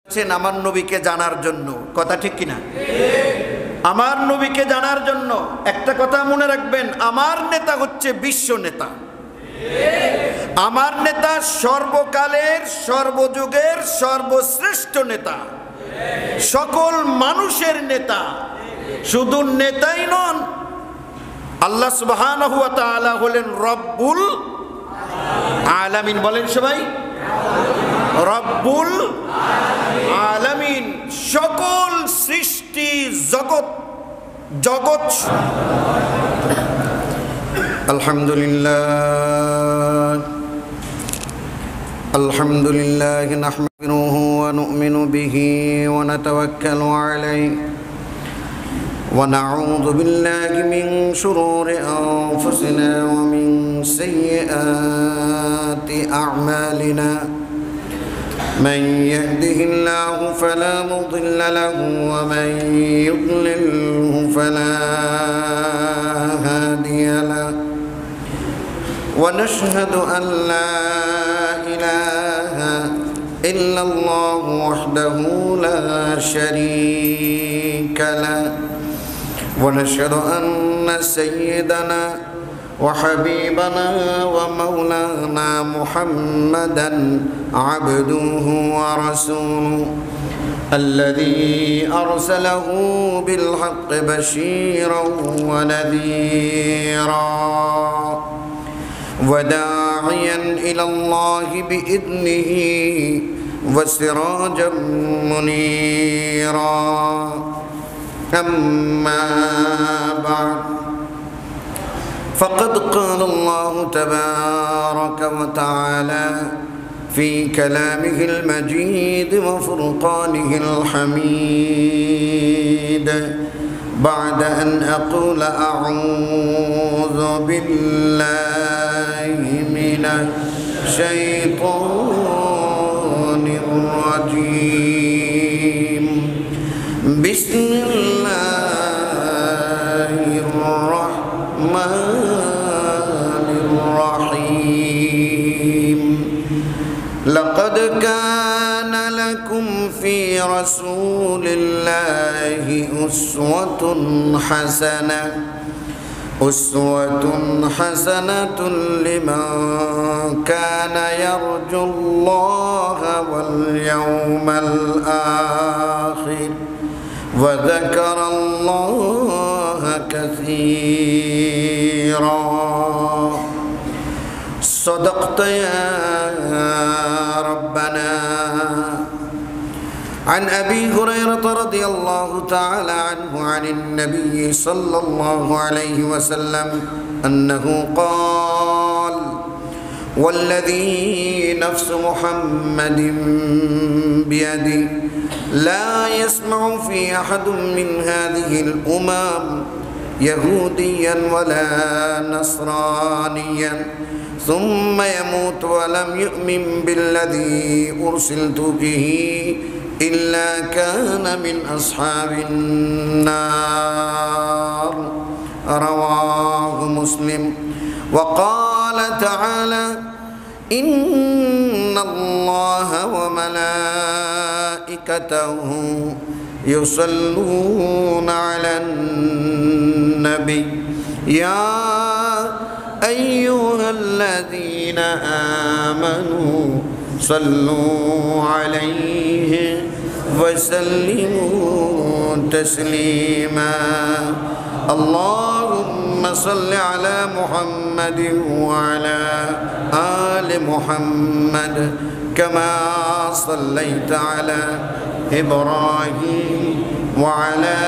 আছেন আমার নবীকে জানার জন্য। কথা ঠিক কিনা? আমার নবীকে জানার জন্য একটা কথা মনে রাখবেন, আমার নেতা হচ্ছে বিশ্ব নেতা। আমার নেতা সর্বকালের সর্বযুগের সর্বশ্রেষ্ঠ নেতা, সকল মানুষের নেতা। শুধু নেতাই নন, আল্লাহ সুবহানাহু ওয়া তাআলা হলেন রব্বুল আলামিন। বলেন সবাই, রব্বুল আলামিন। সকল সৃষ্টি জগৎ আলহামদুলিল্লাহ নাহমাদুহু ওয়া নু'মিনু বিহি ওয়া নাতাওয়াক্কালু আলাইহি ওয়া নাউযু বিল্লাহি মিন শুরুরি আনফুসিনা ওয়া মিন সাইয়্যাতি আ'মালিনা। من يهده الله فلا مضل له ومن يضلله فلا هادي له ونشهد أن لا إله إلا الله وحده لا شريك له ونشهد أن سيدنا وحبيبنا ومولانا محمدا عبده ورسوله الذي أرسله بالحق بشيرا ونذيرا وداعيا إلى الله بإذنه وسراجا منيرا. أما بعد، فقد قال الله تبارك وتعالى في كلامه المجيد وفرقانه الحميد بعد أن أقول أعوذ بالله من الشيطان الرجيم. بسم الله الرحمن الرحيم. لقد كان لكم في رسول الله أسوة حسنة لمن كان يرجو الله واليوم الآخر وذكر الله كثيرا. صدقت يا ربنا. عن أبي هريرة رضي الله تعالى عنه عن النبي صلى الله عليه وسلم أنه قال: والذي نفس محمد بيده لا يسمع في أحد من هذه الأمم يهوديا ولا نصرانيا ثم يموت ولم يؤمن بالذي أرسلت به إلا كان من أصحاب النار. رواه مسلم. وقال تعالى: إن الله وملائكته يصلون على النبي يا أيها الذين آمنوا صلوا عليه وسلموا تسليما. اللهم صل على محمد وعلى آل محمد كما صليت على إبراهيم وعلى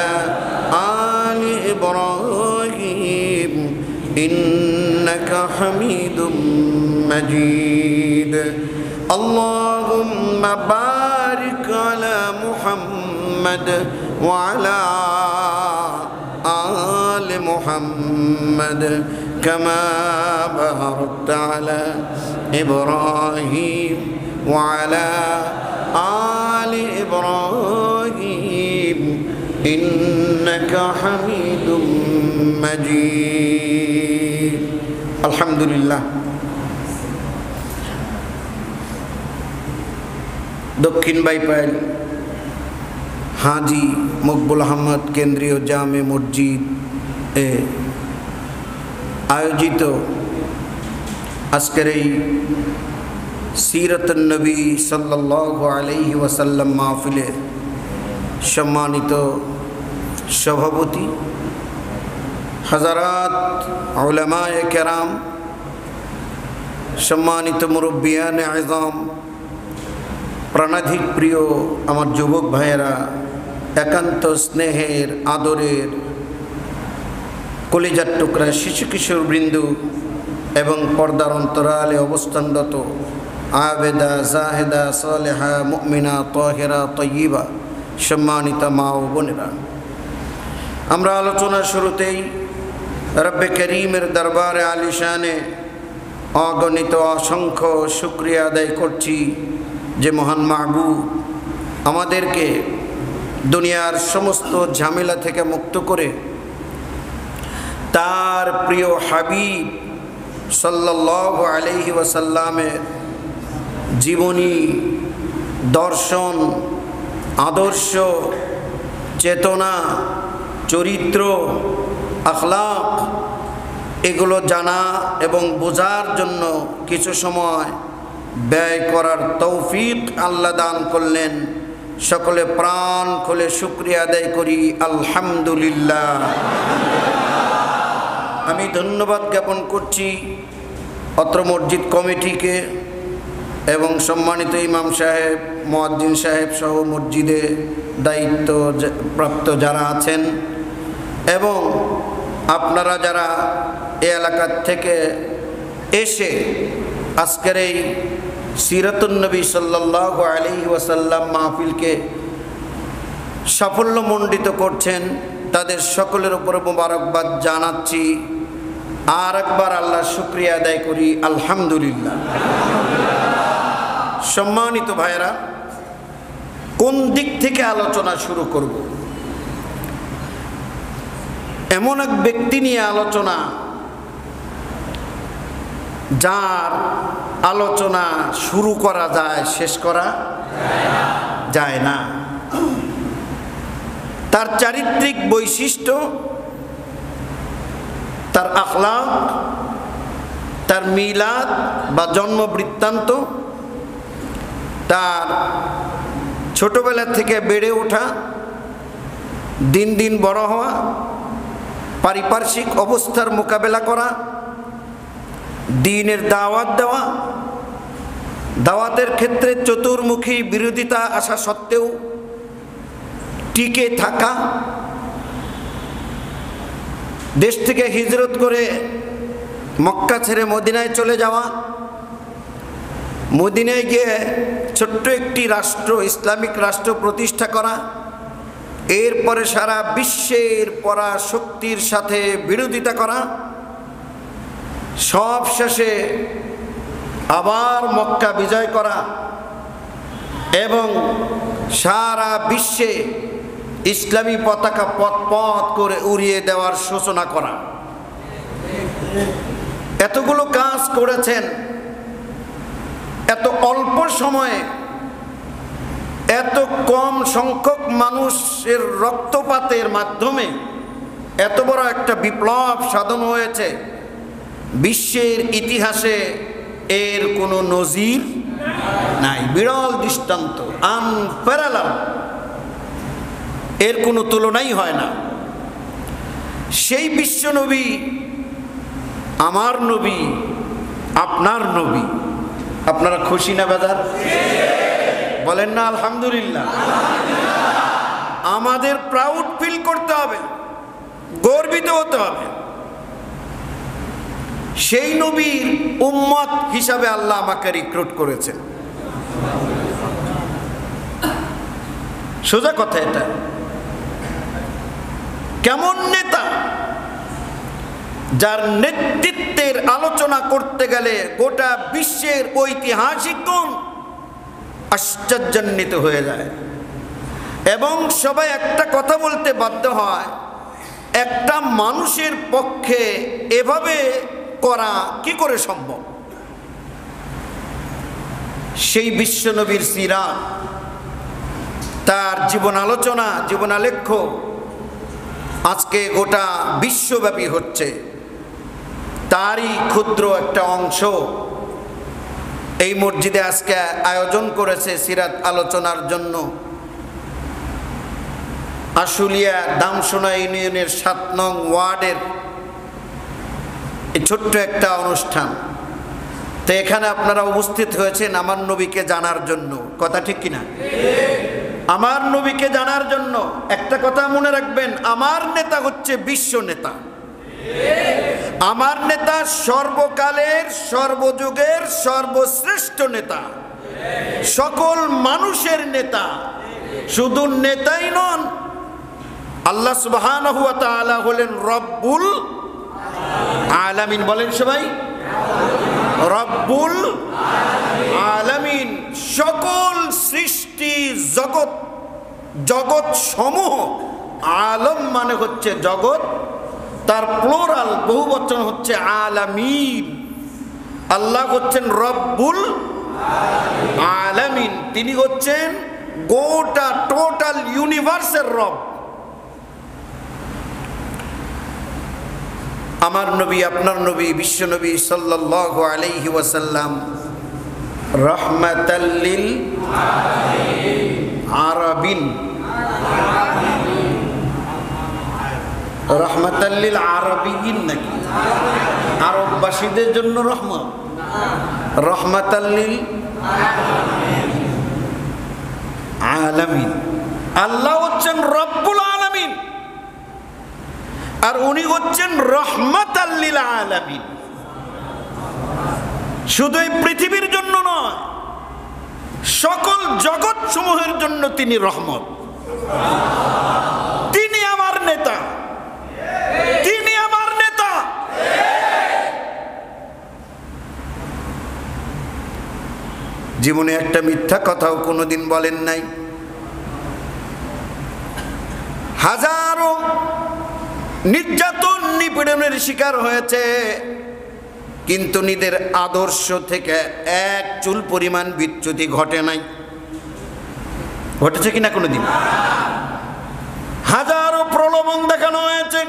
آل إبراهيم إنك حميد مجيد. اللهم بارك على محمد وعلى آل محمد كما باركت على إبراهيم وعلى آل إبراهيم إنك حميد مجيد. الحمد لله. দক্ষিণ বাইপাইল হাজি মকবুল আহমদ কেন্দ্রীয় জামে মসজিদ এ আয়োজিত আজকের এই সিরাতুন নবী সাল্লাল্লাহু আলাইহি ওয়াসাল্লাম মাহফিলের সম্মানিত সভাপতি হযরত উলামায়ে কেরাম, সম্মানিত মুরব্বিয়ানে আযম, প্রাণাধিক প্রিয় আমার যুবক ভাইয়েরা, একান্ত স্নেহের আদরের কলিজার টুকরা শিশু কিশোর বৃন্দু এবং পর্দার অন্তরালে অবস্থানরত আবেদা জাহেদা সালেহা মুমিনা তাহেরা তয়্যিবা, সম্মানিত মা ও বোনেরা, আমরা আলোচনার শুরুতেই রব্বে করিমের দরবারে আলিশানে অগণিত অসংখ্য শুকরিয়া আদায় করছি যে মহান মাহবুব আমাদেরকে দুনিয়ার সমস্ত ঝামেলা থেকে মুক্ত করে তার প্রিয় হাবিব সাল্লাল্লাহু আলাইহি ওয়াসাল্লামের জীবনী, দর্শন, আদর্শ, চেতনা, চরিত্র, আখলাক এগুলো জানা এবং বোঝার জন্য কিছু সময় ব্যয় করার তৌফিক আল্লাহ দান করলেন। সকলে প্রাণ খুলে শুকরিয়া আদায় করি আলহামদুলিল্লাহ। আমি ধন্যবাদ জ্ঞাপন করছি অত্র মসজিদ কমিটিকে এবং সম্মানিত ইমাম সাহেব, মুয়াজ্জিন সাহেব সহ মসজিদে দায়িত্ব প্রাপ্ত যারা আছেন এবং আপনারা যারা এই এলাকার থেকে এসে আজকের এই সিরাতুন নবী সাল্লাল্লাহু আলাইহি ওয়াসাল্লাম মাহফিলকে সাফল্যমণ্ডিত করছেন, তাদের সকলের উপরে মোবারকবাদ জানাচ্ছি। আর একবার আল্লাহর শুকরিয়া আদায় করি আলহামদুলিল্লাহ। সম্মানিত ভাইয়েরা, কোন দিক থেকে আলোচনা শুরু করব? এমন এক ব্যক্তি নিয়ে আলোচনা যার আলোচনা শুরু করা যায়, শেষ করা যায় না। তার চারিত্রিক বৈশিষ্ট্য, তার আখলাক, তার মিলাদ বা জন্ম বৃত্তান্ত, তার ছোটবেলা থেকে বেড়ে ওঠা, দিন দিন বড় হওয়া, পারিপার্শ্বিক অবস্থার মোকাবেলা করা, দ্বীনের দাওয়াত দেওয়া, দাওয়াতের ক্ষেত্রে চতুর্মুখী বিরোধিতা আসা সত্ত্বেও টিকে থাকা, দেশ থেকে হিজরত করে মক্কা ছেড়ে মদিনায় চলে যাওয়া, মদিনায় গিয়ে ছোট্ট একটি রাষ্ট্র, ইসলামিক রাষ্ট্র প্রতিষ্ঠা করা, এরপরে সারা বিশ্বের পরাশক্তির সাথে বিরোধিতা করা, সব শেষে আবার মক্কা বিজয় করা এবং সারা বিশ্বে ইসলামী পতাকা পথ পথ করে উড়িয়ে দেওয়ার সূচনা করা। এতগুলো কাজ করেছেন এত অল্প সময়ে, এত কম সংখ্যক মানুষের রক্তপাতের মাধ্যমে এত বড় একটা বিপ্লব সাধন হয়েছে। বিশ্বের ইতিহাসে এর কোনো নজির নাই, বিরল দৃষ্টান্ত, আনপ্যারালাল, এর কোনো তুলনাই হয় না। সেই বিশ্ব নবী, আমার নবী, আপনার নবী, আপনারা খুশি না বেজার? বলেন না আলহামদুলিল্লাহ। আমাদের প্রাউড ফিল করতে হবে, গর্বিত হতে হবে। সেই নবীর উম্মত হিসাবে আল্লাহ আমাকে রিক্রুট করেছেন। সোজা কথা এটা। কেমন নেতা, যার নেতৃত্বের আলোচনা করতে গেলে গোটা বিশ্বের ঐতিহাসিকগণ আশ্চর্যান্বিত হয়ে যায় এবং সবাই একটা কথা বলতে বাধ্য হয়, একটা মানুষের পক্ষে এভাবে করা কি করে সম্ভব? সেই বিশ্বনবীর সিরাত, তার জীবন আলোচনা, জীবনালেখ্য আজকে গোটা বিশ্বব্যাপী হচ্ছে, তারই ক্ষুদ্র একটা অংশ এই মসজিদে আজকে আয়োজন করেছে সিরাত আলোচনার জন্য। আশুলিয়া দামসোনা ইউনিয়নের ৭ নং ওয়ার্ডের এই ছোট্ট একটা অনুষ্ঠান। তো এখানে আপনারা উপস্থিত হয়েছেন আমার নবীকে জানার জন্য, কথা ঠিক কিনা? আমার নবীকে জানার জন্য। একটা কথা মনে রাখবেন, আমার নেতা হচ্ছে বিশ্ব নেতা। আমার নেতা সর্বকালের, সর্বযুগের সর্বশ্রেষ্ঠ নেতা, সকল মানুষের নেতা। শুধু নেতাই নন, আল্লাহ সুবহানাহু ওয়া তাআলা হলেন রব্বুল আলামিন। বলেন সবাই, রব্বুল আলামিন। সকল সৃষ্টি জগৎ, জগৎ সমূহ, আলম মানে হচ্ছে জগৎ, তার প্লোরাল বহুবচন হচ্ছে আলামিন। আল্লাহ হচ্ছেন রব্বুল আলামিন, তিনি হচ্ছেন গোটা টোটাল ইউনিভার্সের রব। আমার নবী, আপনার নবী, বিশ্ব নবী সাল্লাল্লাহু আলাইহি ওয়াসাল্লাম রাহমাতাল লিল আরাবিন, রাহমাতাল লিল আরাবিয়িন নাকি আরববাসীদের জন্য রহমত, রাহমাতাল লিল আলামিন। আল্লাহ হচ্ছেন রব্বুল আলামিন আর উনি হচ্ছেন রহমাতাল লিল আলামিন। শুধু এই পৃথিবীর জন্য নয়, সকল জগৎ সমূহের জন্য তিনি রহমত। তিনি আমার নেতা, তিনি আমার নেতা। জীবনে একটা মিথ্যা কথাও কোনোদিন বলেন নাই। হাজারো নির্যাতন নিপীড়নের শিকার হয়েছে, কিন্তু নিজের আদর্শ থেকে এক চুল পরিমাণ বিচ্যুতি ঘটে নাই। ঘটেছে কিনা কোনোদিন? হাজারো প্রলোভন দেখানো হয়েছে,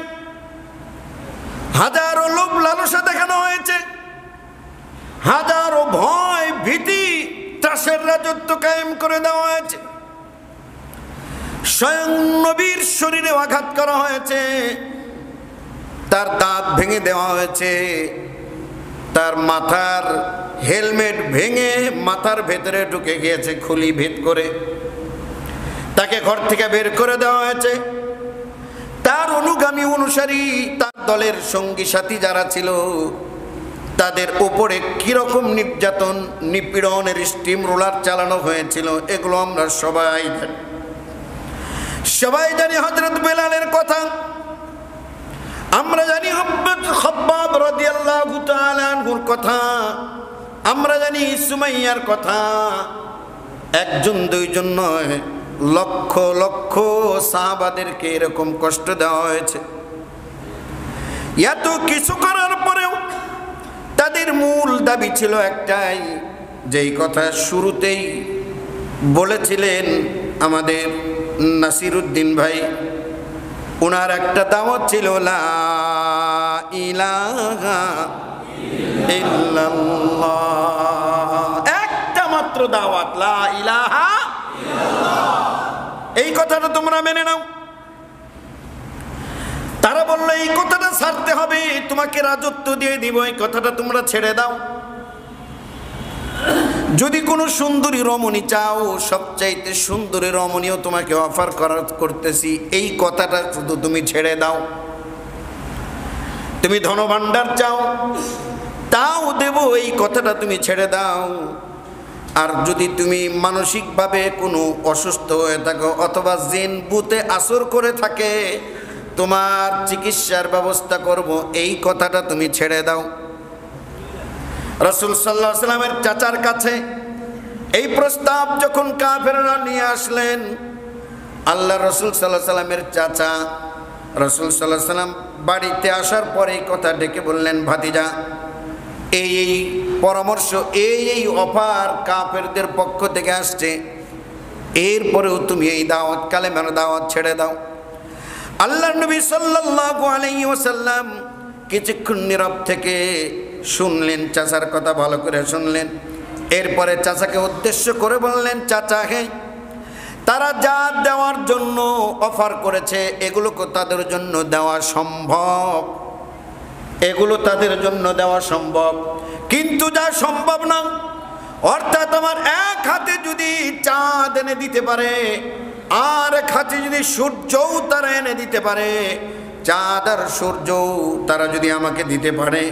হাজারো লোভ লালসা দেখানো হয়েছে, হাজারো ভয় ভীতি ত্রাসের রাজত্ব কায়েম করে দেওয়া হয়েছে। স্বয়ং নবীর শরীরে আঘাত করা হয়েছে, তার দাঁত ভেঙে দেওয়া হয়েছে, তার মাথার হেলমেট ভেঙে মাথার ভেতরে ঢুকে গিয়েছে খুলি ভেদ করে, তাকে ঘর থেকে বের করে দেওয়া হয়েছে। তার অনুগামী অনুসারী, তার দলের সঙ্গী সাথী যারা ছিল, তাদের উপরে কিরকম নির্যাতন নিপীড়নের স্টিম রোলার চালানো হয়েছিল, এগুলো আমরা সবাই জানি। সবাই জানি হযরত বেলালের কথা, আমরা জানি হযরত খাব্বাব রাদিয়াল্লাহু তাআলা আনহুর কথা, আমরা জানি সুমাইয়ার কথা। একজন দুইজন নয়, লক্ষ লক্ষ সাহাবাদেরকে এরকম কষ্ট দেওয়া হয়েছে। এত কিছু করার পরেও তাদের মূল দাবি ছিল একটাই, যেই কথা শুরুতেই বলেছিলেন আমাদের নাসিরউদ্দিন ভাই, ওনার একটা দাওয়াত ছিল লা ইলাহা ইল্লাল্লাহ। একটা মাত্র দাওয়াত, লা ইলাহা ইল্লাল্লাহ। এই কথাটা তোমরা মেনে নাও। তারা বলল এই কথাটা ছাড়তে হবে, তোমাকে রাজত্ব দিয়ে দিব, এই কথাটা তোমরা ছেড়ে দাও। যদি কোনো সুন্দরী রমণী চাও, সবচাইতে সুন্দরী রমণীও তোমাকে অফার করতেছি, এই কথাটা শুধু তুমি ছেড়ে দাও। তুমি ধনভাণ্ডার চাও, তাও দেব, এই কথাটা তুমি ছেড়ে দাও। আর যদি তুমি মানসিকভাবে কোনো অসুস্থ হয়ে থাকো অথবা জিন ভূতে আসর করে থাকে, তোমার চিকিৎসার ব্যবস্থা করব, এই কথাটা তুমি ছেড়ে দাও। রাসূল সাল্লাল্লাহু আলাইহি ওয়াসাল্লামের চাচার কাছে এই প্রস্তাব যখন কাফেররা নিয়ে আসলেন, আল্লাহ রাসূল সাল্লাল্লাহু আলাইহি ওয়াসাল্লামের চাচা রাসূল সাল্লাল্লাহু আলাইহি ওয়াসাল্লাম বাড়িতে আসার পরে এই কথা ডেকে বললেন, ভাতিজা, এই পরামর্শ, এই অফার কাফেরদের পক্ষ থেকে আসছে, এরপরেও তুমি এই দাওয়াত কালেমার দাওয়াত ছেড়ে দাও। আল্লাহর নবী সাল্লাল্লাহু আলাইহি ওয়াসাল্লাম কিছুক্ষণ নীরব থেকে শুনলেন, চাচার কথা ভালো করে শুনলেন। এরপরে চাচাকে উদ্দেশ্য করে বললেন, চাচা হে, তারা যা দেওয়ার জন্য অফার করেছে এগুলোকে তাদের জন্য দেওয়া সম্ভব, এগুলো তাদের জন্য দেওয়া সম্ভব, কিন্তু যা সম্ভব না, অর্থাৎ আমার এক হাতে যদি চাঁদ এনে দিতে পারে আর এক হাতে যদি সূর্যও তারা এনে দিতে পারে, চাঁদ আর সূর্যও তারা যদি আমাকে দিতে পারে,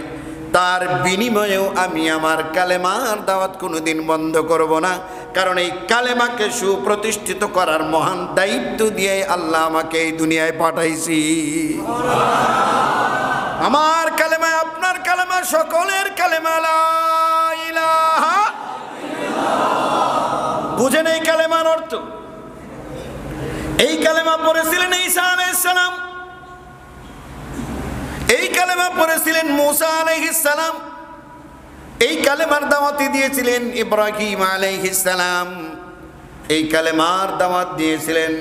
তার বিনিময়েও আমি আমার কালেমার দাওয়াত কোনোদিন বন্ধ করব না। কারণ এই কালেমাকে সুপ্রতিষ্ঠিত করার মহান দায়িত্ব দিয়ে আল্লাহ আমাকে এই দুনিয়ায় পাঠাইছি। আমার কালেমা, আপনার কালেমা, সকলের কালেমা লা ইলাহা ইল্লাল্লাহ। বুঝেন এই কালেমার অর্থ? এই কালেমা পড়েছিলেন ঈসা আলাইহিস সালাম, এই কালেমা পড়েছিলেন মুসা আলাইহিস সালাম, এই কালেমার দাওয়াত দিয়েছিলেন ইব্রাহিম আলাইহিস সালাম, এই কালেমার দাওয়াত দিয়েছিলেন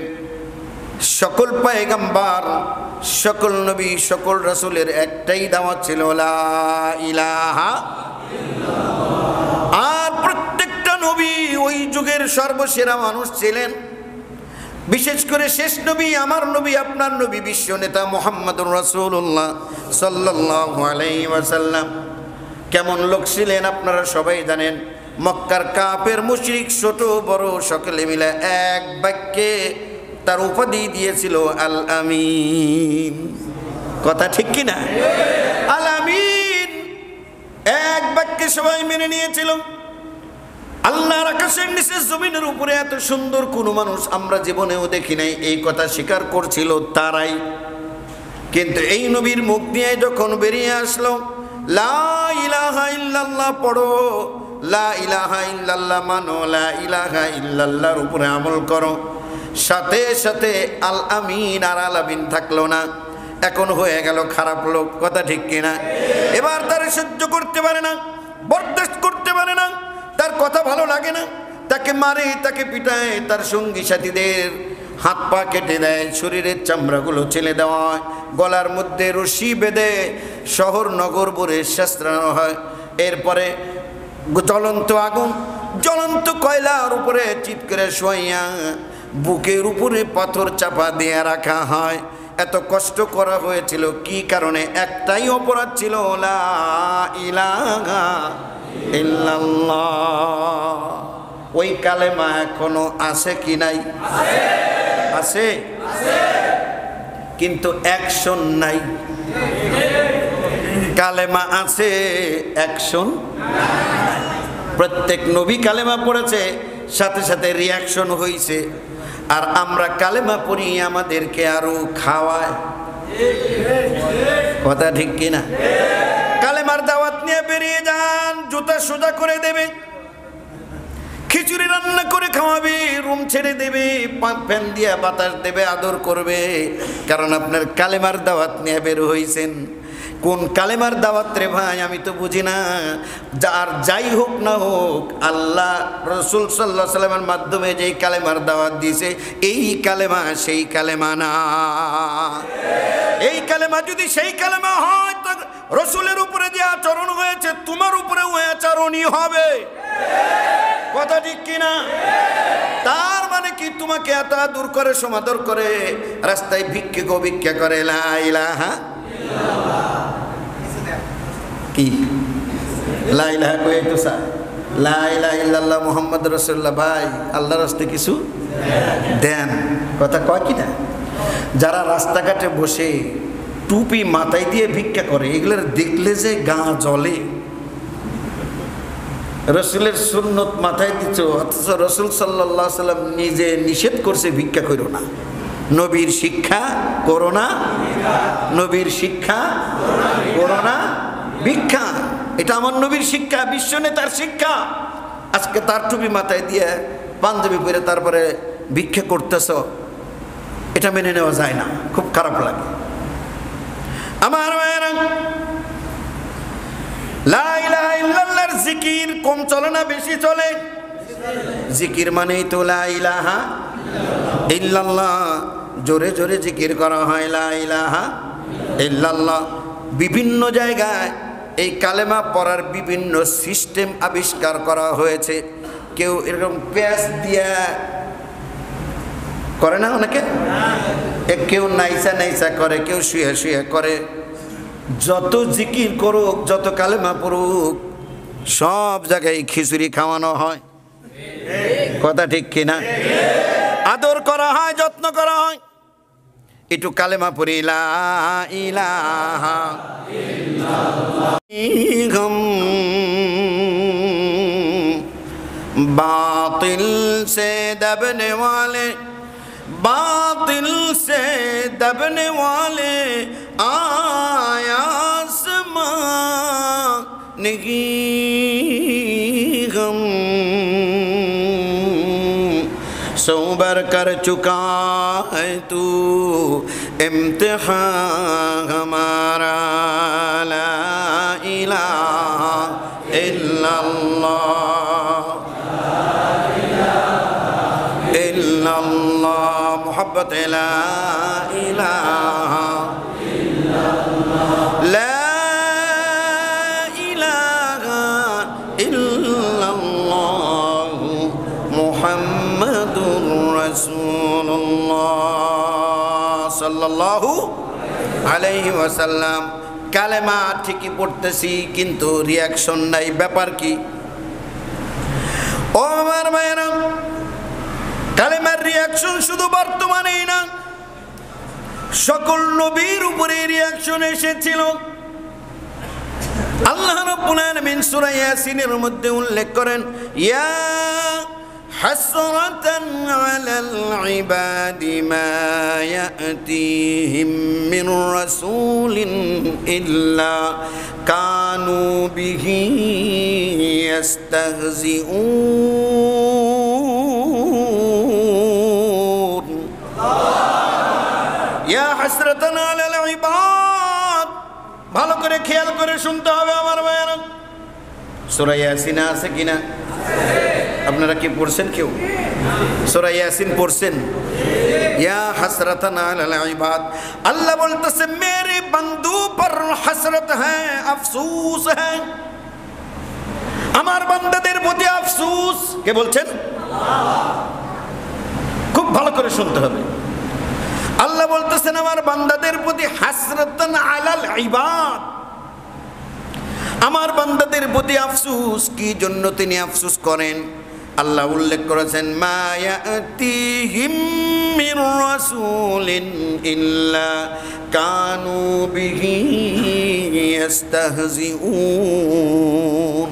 সকল পয়গম্বর, সকল নবী, সকল রাসূলের একটাই দাওয়াত ছিল লা ইলাহা ইল্লাল্লাহ। আর প্রত্যেকটা নবী ওই যুগের সর্বসেরা মানুষ ছিলেন। বিশেষ করে শেষ নবী, আমার নবী, আপনার নবী, বিশ্ব নেতা মুহাম্মদুর রাসূলুল্লাহ সাল্লাল্লাহু আলাইহি ওয়াসাল্লাম কেমন লোক ছিলেন আপনারা সবাই জানেন। মক্কার কাফের মুশরিক ছোট বড় সকলে মিলে এক বাক্যে তার উপাধি দিয়েছিল আল আমিন। কথা ঠিক কি না? আল আমিন এক বাক্যে সবাই মেনে নিয়েছিল। আল্লাহর আকাশের নিচে জমিনের উপরে এত সুন্দর কোনো মানুষ আমরা জীবনেও দেখি নাই, এই কথা স্বীকার করছিল তারাই। কিন্তু এই নবীর মুখ দিয়ে যখন বেরিয়ে আসলো লা ইলাহা ইল্লাল্লাহ পড়ো, লা ইলাহা ইল্লাল্লাহ মানো, লা ইলাহা ইল্লাল্লাহর উপরে আমল করো, সাথে সাথে আল আমিন আর আল আমিন থাকলো না, এখন হয়ে গেল খারাপ লোক। কথা ঠিক কিনা? এবার তারা সহ্য করতে পারে না, বরদাস্ত করতে পারে না, তার কথা ভালো লাগে না, তাকে মারে, তাকে পিটায়, তার সঙ্গী সাথীদের হাত পা কেটে দেয়, শরীরের চামড়াগুলো ছেলে দেওয়া হয়, গলার মধ্যে রশি বেঁধে শহর নগর ভরে শাস্ত্রানো হয়। এরপরে জ্বলন্ত আগুন, জ্বলন্ত কয়লার উপরে চিৎ করে শোয়াইয়া বুকের উপরে পাথর চাপা দিয়ে রাখা হয়। এত কষ্ট করা হয়েছিল কি কারণে? একটাই অপরাধ ছিল, লা ইলাহা ইল্লাল্লাহ। ওই কালেমা এখনো আছে কি নাই? আছে, কিন্তু অ্যাকশন নাই। কালেমা আছে, অ্যাকশন নাই। প্রত্যেক নবী কালেমা পড়েছে, সাথে সাথে রিয়াকশন হয়েছে। আর আমরা কালেমা পড়ি আমাদেরকে আরো খাওয়ায়। কথা ঠিক কিনা? কালেমার দাওয়াত নিয়ে বেরিয়ে যান, জুতা সোজা করে দেবে, খিচুড়ি রান্না করে খাওয়াবে, রুম ছেড়ে দেবে, ফ্যান দিয়ে বাতাস দেবে, আদর করবে, কারণ আপনার কালেমার দাওয়াত নিয়ে বের হয়েছেন। কোন কালেমার দাওয়াত রে ভাই? আমি তো বুঝি না। আর যাই হোক না হোক, আল্লাহ রসুল সাল্লাল্লাহু আলাইহি ওয়াসাল্লামের মাধ্যমে যেই কালেমার দাওয়াত দিয়েছে, এই কালেমা সেই কালেমা না। এই কালেমা যদি সেই কালেমা হয়, তো রসুলের উপরে যে আচরণ হয়েছে তোমার উপরে ওই আচরণই হবে। কথা ঠিক কিনা? তার মানে কি? তোমাকে এত আদর করে, সমাদর করে, রাস্তায় ভিক্ষা করে, লা ইলাহা কি লা ইলাহা কই তো স্যার, লা ইলাহা ইল্লাল্লাহ মুহাম্মদ রাসূলুল্লাহ। ভাই আল্লাহর রাস্তায় কিছু দেন। কথা কয় কি না? যারা রাস্তাঘাটে বসে টুপি মাথায় দিয়ে ভিক্ষা করে, এগুলোর দেখলে যে গা জ্বলে। রসুলের সুন্নত মাথায় দিচ্ছ, অথচ রসুল সাল্লাল্লাহু আলাইহি ওয়াসাল্লাম নিজে নিষেধ করছে ভিক্ষা করো না। নবীর শিক্ষা করো না, নবীর শিক্ষা করো না ভিক্ষা। এটা আমার নবীর শিক্ষা, বিশ্ব নেতার শিক্ষা। আজকে তার টুপি মাথায় দিয়ে পাঞ্জাবি পরে তারপরে ভিক্ষা করতেছ, এটা মেনে নেওয়া যায় না, খুব খারাপ লাগে। আমার মায়েরা, লা ইলাহা ইল্লাল্লাহর জিকির কম চলে না বেশি চলে? জিকির মানেই তো লা ইলাহা ইল্লাল্লাহ। জোরে জোরে জিকির করা হয় লা ইলাহা ইল্লাল্লাহ। বিভিন্ন জায়গায় এই কালেমা পড়ার বিভিন্ন সিস্টেম আবিষ্কার করা হয়েছে। কেউ এরকম পেঁয়াজ দিয়া করে না অনেকে, কেউ নাইসা নাইসা করে, কেউ শুয়ে শুয়ে করে। যত জিকির করুক, যত কালেমা পড়ুক, সব জায়গায় খিচুড়ি খাওয়ানো হয়। কথা ঠিক কিনা? আদর করা হয়, যত্ন করা হয়। একটু কালেমা পড়ি লা ইলাহা ইল্লাল্লাহ। बातिल से दबने वाले, बातिल से दबने वाले आयासमां नहीं हम सोबर कर चुका है तू इम्तिहान हमारा ला इलाहा इल्लल्लाह इल्लल्लाह मोहब्बत ला इलाहा इल्लल्लाह ला इलाहा इल्लल्लाह मुहम्मदुर रसूलुल्लाह सल्लल्लाहु अलैहि वसल्लम। কালেমা ঠিকই পড়তেছি কিন্তু রিয়াকশন নাই, ব্যাপার কি? ও আমার ভাইয়েরা, কালেমার রিয়াকশন শুধু বর্তমানেই না, সকল নবীর উপরে রিয়াকশন এসেছিল। আল্লাহ রাব্বুল আলামিন সূরা ইয়াসিনের মধ্যে উল্লেখ করেন, ইয়া হাসরাতান আলাল ইবাদি মা ইয়াতিহিম মির রাসূলিন ইল্লা কানু বিহি ইস্তাহজিউন। ইয়া হাসরাতান আলাল ইবাদ, ভালো করে খেয়াল করে শুনতে হবে আমার ভাইয়েরা। সূরা ইয়াসিন আছে কিনা? আপনারা কি পড়ছেন? কেউ সূরা ইয়াসিন পড়ছেন? ইয়া হাসরাতান আলাল ইবাদ, আল্লাহ বলতেছে মেরে বন্ধু পর হাসরত হ্যায়, আফসোস হ্যায়, আমার বান্দাদের প্রতি আফসোস। কে বলছেন? খুব ভালো করে শুনতে হবে। আল্লাহ বলতেছেন আমার বান্দাদের প্রতি হাসরাতান আলাল ইবাদ, আমার বান্দাদের প্রতি আফসোস। কি জন্য তিনি আফসোস করেন? আল্লাহ উল্লেখ করেছেন, মা ইয়াতিহিম মির রাসূলিন ইল্লা কানু বিহি ইস্তাহজিউন।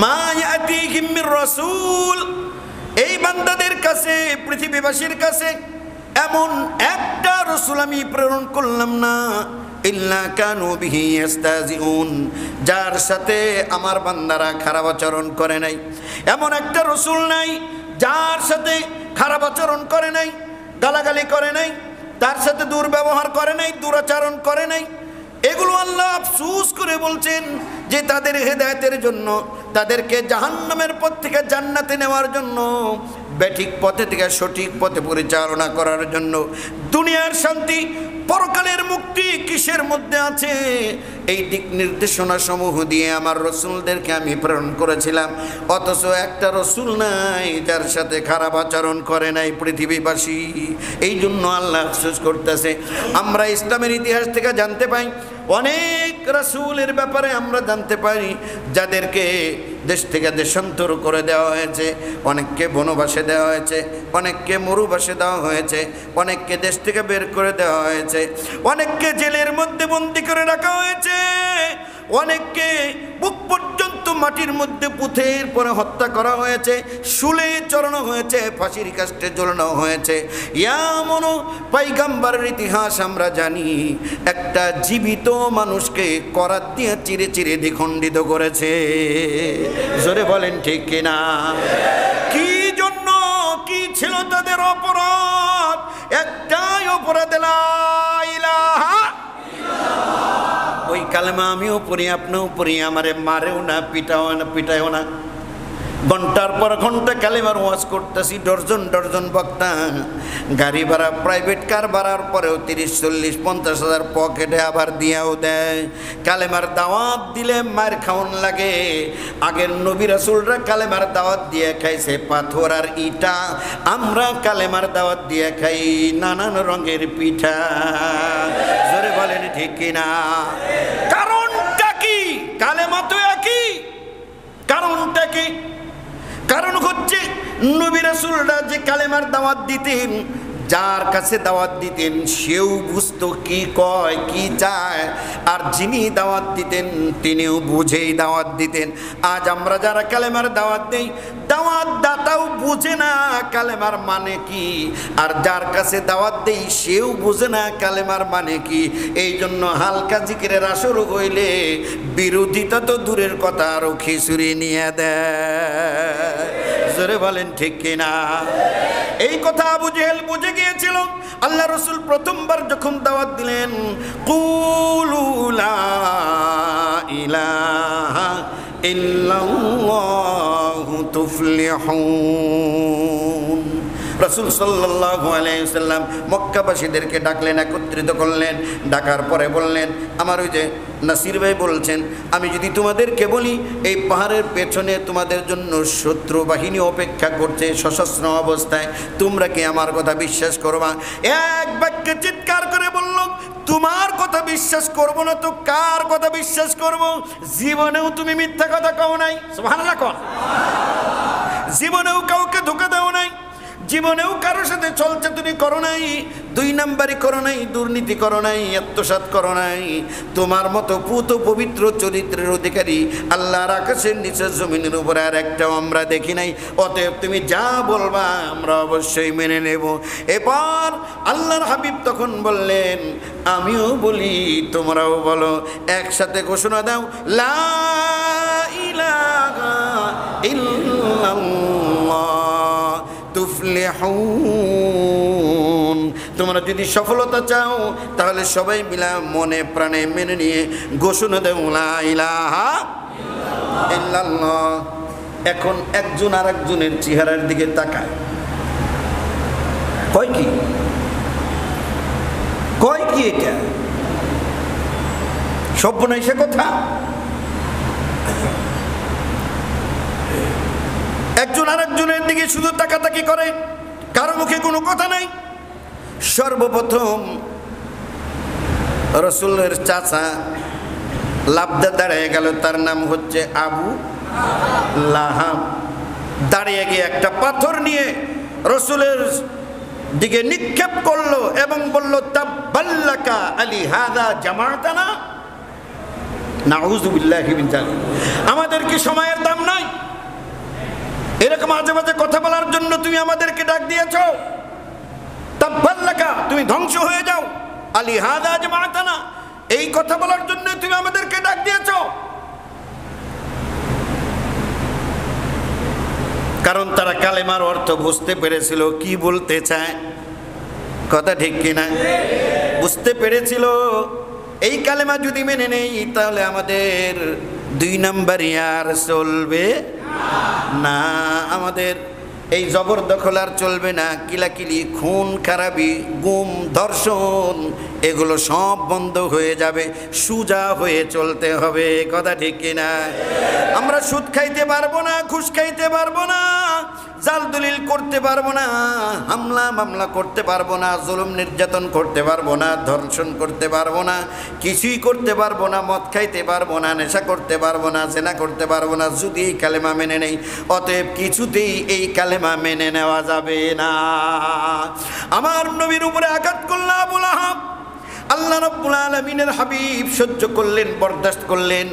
মা ইয়াতিহিম মির রাসূল, এই বান্দাদের কাছে, পৃথিবীবাসীর কাছে এমন একটা রাসূল আমি প্রেরণ করলাম না, ইল্লা কানু বিহি ইস্তাহজিউন, যার সাথে আমার বান্দারা খারাপ আচরণ করে নাই। এমন একটা রাসূল নাই যার সাথে খারাপ আচরণ করে নাই, গালাগালি করে নাই, তার সাথে দুর্ব্যবহার করে নাই, দুরাচরণ করে নাই। এগুলো আল্লাহ আফসোস করে বলছেন যে তাদের হেদায়েতের জন্য, তাদেরকে জাহান্নামের পথ থেকে জান্নাতে নেওয়ার জন্য, বেঠিক পথে থেকে সঠিক পথে পরিচালনা করার জন্য। দুনিয়ার শান্তি, পরকালের মুক্তি কিসের মধ্যে আছে? এই দিক নির্দেশনা সমূহ দিয়ে আমার রসুলদেরকে আমি প্রেরণ করেছিলাম, অথচ একটা রসুল নাই যার সাথে খারাপ আচরণ করে নাই পৃথিবীবাসী। এই জন্য আল্লাহ আফসোস করতেছে। আমরা ইসলামের ইতিহাস থেকে জানতে পাই, অনেক রাসূলের ব্যাপারে আমরা জানতে পারি যাদেরকে দেশ থেকে দেশান্তর করে দেওয়া হয়েছে, অনেককে বনবাসে দেওয়া হয়েছে, অনেককে মরুবাসে দেওয়া হয়েছে, অনেককে দেশ থেকে বের করে দেওয়া হয়েছে, অনেককে জেলের মধ্যে বন্দী করে রাখা হয়েছে, অনেককে বুক পর্যন্ত মাটির মধ্যে পুঁথের পরে হত্যা করা হয়েছে, শুলে চড়ানো হয়েছে, ফাঁসির কাস্টে ঝোলানো হয়েছে। এমন পয়গম্বরের ইতিহাস আমরা জানি, একটা জীবিত মানুষকে করাত দিয়ে চিরে চিরে দ্বিখণ্ডিত করেছে। জোরে বলেন ঠিক কিনা? কি জন্য? কি ছিল তাদের অপরাধ? একটাই অপরাধ, লা ইলাহা ইল্লাল্লাহ। ওই কালেমা আমিও পড়ি, আপনিও পড়ি, আমারে মারেও না, পিটাও না, পিটায়ও না। ঘন্টার পর ঘন্টা কালেমার ওয়াজ করতেছি, ডর্জন ডর্জন বক্তা, গাড়ি ভাড়া প্রাইভেট কার ভাড়ার পরেও 30-40-50 হাজার পকেটে আবার দিয়াও দেয়। কালেমার দাওয়াত দিলে মার খাওয়ান লাগে। আগের নবী রাসূলরা কালেমার দাওয়াত দিয়ে খাইছে পাথর আর ইটা, আমরা কালেমার দাওয়াত দিয়ে খাই নানান রঙের পিঠা। জোরে বলেন ঠিক কিনা? কারণটা কি? কালেমা তো একই, কারণটা কি? কারণ হচ্ছে নবী রাসূলরা যে কালেমার দাওয়াত দিতেন, যার কাছে দাওয়াত দিতেন সেও বুঝতো কি কয় কি চায়, আর যিনি দাওয়াত দিতেন তিনিও বুঝেই দাওয়াত দিতেন। আজ আমরা যারা কালেমার দাওয়াত দেই, দাওয়াত দাতাও বুঝে না কালেমার মানে কি, আর যার কাছে দাওয়াত দেই সেও বুঝে না কালেমার মানে কি। এই জন্য হালকা জিকিরের আসর হইলে বিরোধিতা তো দূরের কথা, আরো খিচুড়ি নিয়ে দেয়। জোরে বলেন ঠিক কিনা? এই কথা আবু জেহেল বুঝে গিয়েছিল। আল্লাহ রাসূল প্রথমবার যখন দাওয়াত দিলেন, কুলু লা ইলাহা ইল্লাল্লাহু তুফলিহুন। রাসূল সাল্লাল্লাহু আলাইহি ওয়াসাল্লাম মক্কাবাসীদেরকে ডাকলেন, একত্রিত করলেন। ডাকার পরে বললেন, আমার ওই যে নাসির ভাই বলছেন, আমি যদি তোমাদেরকে বলি এই পাহাড়ের পেছনে তোমাদের জন্য শত্রু বাহিনী অপেক্ষা করছে সশস্ত্র অবস্থায়, তোমরা কি আমার কথা বিশ্বাস করবা? এক বাক্যে চিৎকার করে বলল, তোমার কথা বিশ্বাস করব না তো কার কথা বিশ্বাস করব? জীবনেও তুমি মিথ্যা কথা কও নাই, সুবহানাল্লাহ কও। জীবনেও কাউকে ধোঁকা দাও নাই, জীবনেও কারোর সাথে চলছে তুমি করো নাই, 2 নাম্বারি করো নাই, দুর্নীতি করো নাই, আত্মসাৎ করো নাই। তোমার মতো পুত পবিত্র চরিত্রের অধিকারী আল্লাহর আকাশের নিচে জমিনের উপরে আর একটাও আমরা দেখি নাই। অতএব তুমি যা বলবা আমরা অবশ্যই মেনে নেব। এবার আল্লাহর হাবিব তখন বললেন, আমিও বলি তোমরাও বলো, একসাথে ঘোষণা দাও, লা ইলাহা ইল্লাল্লাহ তুফলিহুন। তোমরা যদি সফলতা চাও তাহলে সবাই মিলে মনে প্রাণে মেনে নিয়ে ঘোষণা দেও, লা ইলাহা ইল্লাল্লাহ। এখন একজন আর একজনের চেহারার দিকে তাকায়, কয় কি? কয় কি? এটা সর্বনাশা কথা। একজন আর একজনের দিকে শুধু তাকাতাকি করে, কারো মুখে কোনো কথা নাই। সর্বপ্রথম রাসূলের চাচা লাবদা দাঁড়িয়ে গেল, তার নাম হচ্ছে আবু লাহাব। দাঁড়িয়ে গিয়ে একটা পাথর নিয়ে রাসূলের দিকে নিক্ষেপ করলো এবং বলল, তাব্বাল্লাকা আলি হাযা জামাতানা। নাউযু বিল্লাহি মিন যালিক। আমাদের কি সময়ের দাম নাই? এরকম আজে বাজে কথা বলার জন্য তুমি আমাদেরকে ডাক দিয়েছো? তাব্বাল্লাকা, তুমি ধ্বংস হয়ে যাও। আলি হাযা জামাতানা, এই কথা বলার জন্য তুমি আমাদেরকে ডাক দিয়েছো। কারণ তারা কালেমার অর্থ বুঝতে পেরেছিল, কি বলতে চায়। কথা ঠিক কিনা? বুঝতে পেরেছিল এই কালেমা যদি মেনে নেই তাহলে আমাদের 2 নাম্বারই আর চলবে না, আমাদের এই জবরদখল আর চলবে না, কিলাকিলি, খুন খারাপি, গুম, ধর্ষণ, এগুলো সব বন্ধ হয়ে যাবে, সুজা হয়ে চলতে হবে। কথা ঠিক কিনা? আমরা সুদ খাইতে পারবো না, ঘুষ খাইতে পারবো না, জাল দলিল করতে পারবো না, হামলা মামলা করতে পারবো না, জুলুম নির্যাতন করতে পারবো না, ধর্ষণ করতে পারবো না, কিছুই করতে পারবো না, মদ খাইতে পারবো না, নেশা করতে পারবো না, জেনা করতে পারবো না যদি এই কালেমা মেনে নেই। অতএব কিছুতেই এই কালেমা মেনে নেওয়া যাবে না। আমার নবীর উপরে আঘাত করল আবু লাহাব। আল্লাহ রাব্বুল আলামিনের হাবিব সহ্য করলেন, বরদাস্ত করলেন,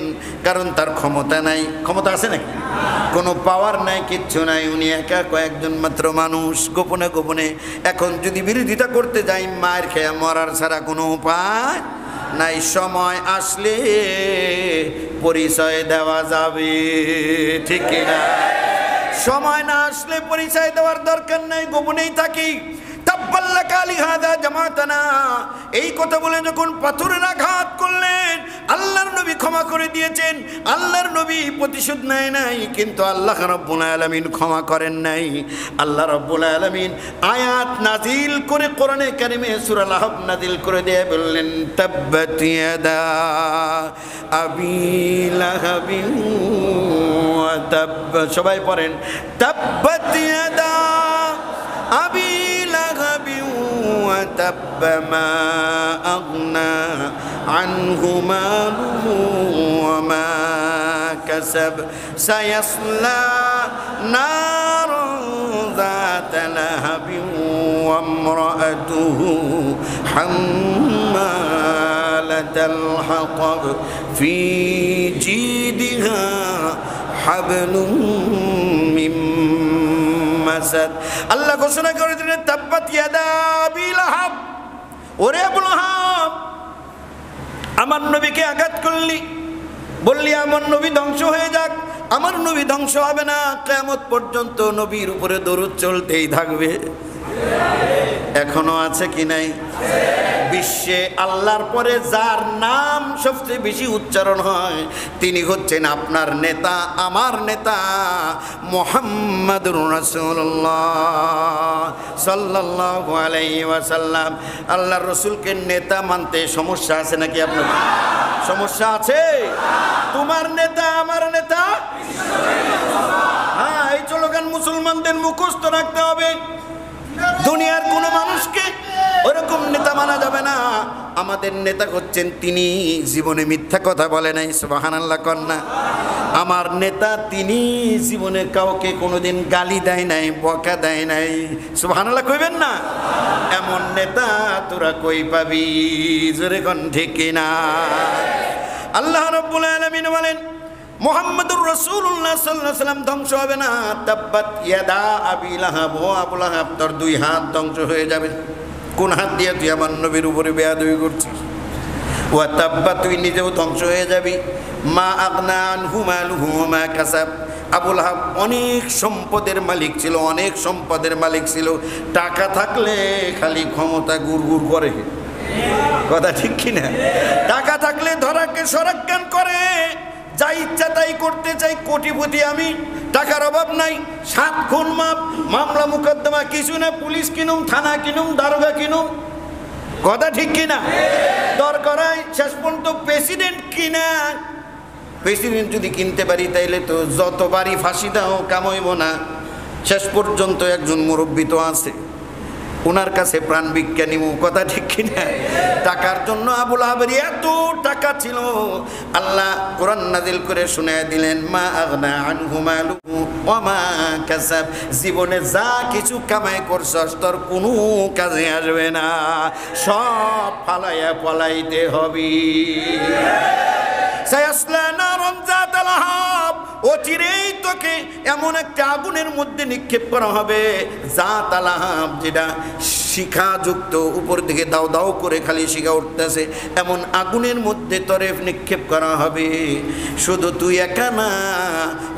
কারণ তার ক্ষমতা নাই। ক্ষমতা আছে নাকি? কোনো পাওয়ার নাই, কিচ্ছু নাই। উনি একা কয়েকজন মাত্র মানুষ, গোপনে গোপনে। এখন যদি বিরোধিতা করতে যাই, মায়ের খেয়ে মরার ছাড়া কোনো উপায় নাই। সময় আসলে পরিচয় দেওয়া যাবে, ঠিক কিনা? সময় না আসলে পরিচয় দেওয়ার দরকার নাই, গোপনেই থাকি। তাব্বাল্লাকা আলি হাযা লিমাযা জামাতানা, এই কথা বলে যখন পাথরের আঘাত করলেন, আল্লাহর নবী ক্ষমা করে দিয়েছেন। আল্লাহর নবী প্রতিশোধ নেয় নাই, কিন্তু আল্লাহ রাব্বুল আলামিন ক্ষমা করেন নাই। আল্লাহ রাব্বুল আলামিন আয়াত নাজিল করে কোরআনে কারিমে সূরা লাহব নাজিল করে দিয়ে বললেন, তাব্বাত ইয়াদা আবি লাহাবিন ওয়া তাব্ব। সবাই পড়েন, তাব্বাত ইয়াদা আবি লাহাবিন ওয়া তাব্ব মা আগনা আনহু মালুহু ওয়া মা কাসাব সায়াসলা নারান যাতা লাহাবিন ওয়া ইমরাআতুহু হাম্মালাতাল হাতাব ফি জিদিহা হাবলুম মিন মাসাদ। আল্লাহ ঘোষণা করে দিলেন, তাব্বাত ইয়াদা আবি লাহাব, ওরে আবু লাহাব, আমার নবীকে আঘাত করলি, বললি আমার নবী ধ্বংস হয়ে যাক। আমার নবী ধ্বংস হবে না, কিয়ামত পর্যন্ত নবীর উপরে দরুদ চলতেই থাকবে। এখনো আছে কি নাই? বিশ্বে আল্লাহর পরে যার নাম সবচেয়ে বেশি উচ্চারণ হয়, তিনি হচ্ছেন আপনার নেতা, আমার নেতা, মুহাম্মাদুর রাসূলুল্লাহ সাল্লাল্লাহু আলাইহি ওয়াসাল্লাম। আল্লাহর রাসূলকে নেতা মানতে সমস্যা আছে নাকি? আপনার সমস্যা আছে? তোমার নেতা আমার নেতা, হ্যাঁ, এই স্লোগান মুসলমানদের মুখস্থ রাখতে হবে। দুনিয়ার কোন মানুষকে ওরকম নেতা মানা যাবে না। আমাদের নেতা হচ্ছেন তিনি, জীবনে মিথ্যা কথা বলে নাই, সুবহানাল্লাহ কন্যা। আমার নেতা তিনি, জীবনে কাউকে কোনোদিন গালি দেয় নাই, বকা দেয় নাই, সুবহানাল্লাহ কইবেন না? এমন নেতা তোরা কই পাবি? জোরে কোন ঠিক কিনা? আল্লাহ রাব্বুল আলামিন বলেন, মুহাম্মাদুর রাসূলুল্লাহ সাল্লাল্লাহু আলাইহি ওয়াসাল্লাম ধ্বংস হবে না। তাব্বাত ইয়াদা আবি লাহাব, ও আবু লাহাব, তোর দুই হাত ধ্বংস হয়ে যাবে। কোন হাত দিয়ে তুই আমার নবীর উপরে বেয়াদবি করছিস? ওয়া তাব্বাত, তুই নিজেও ধ্বংস হয়ে যাবি। মা আগনা আনহু মালুহু ওয়া মা কাসাব, আবু লাহাব অনেক সম্পদের মালিক ছিল, অনেক সম্পদের মালিক ছিল। টাকা থাকলে খালি ক্ষমতা গুড়গুড় করে, কথা ঠিক কিনা? টাকা থাকলে ধরাকে সরাজ্ঞান করে, যা ইচ্ছা তাই করতে চাই, কোটিপতি আমি, টাকার অভাব নাই। 7 খুন মাপ, মামলা মুকদ্দমা কিছু না, পুলিশ কিনুম, থানা কিনুম, দারোগা কিনুম, কথা ঠিক কিনা? দরকার হয় শেষ পর্যন্ত প্রেসিডেন্ট কিনা। প্রেসিডেন্ট যদি কিনতে পারি তাইলে তো যতবারই ফাঁসি দাও কামাইব না। শেষ পর্যন্ত একজন মুরব্বী তো আছে, ওনার কাছে প্রাণ ভিক্ষা নিব, কথা ঠিক কিনা? টাকার জন্য আবু লাহাবের এত টাকা ছিল, আল্লাহ কোরআন নাজিল করে শুনিয়ে দিলেন, মা আগনা আনহু মালুহু ওয়া মা কাসাব, জীবনে যা কিছু কামাই করছস তোর কোনো কাজে আসবে না, সব ফালাইয়া পলাইতে হবে। সায়াসলা নারান যাতা লাহাব, অচিরেই তোকে এমন একটা আগুনের মধ্যে নিক্ষেপ করা হবে, যাতা লাহাব, যেটা শিখাযুক্ত, উপর দিকে দাও দাও করে খালি শিখা উঠতেছে, এমন আগুনের মধ্যে তরে নিক্ষেপ করা হবে। শুধু তুই একা না,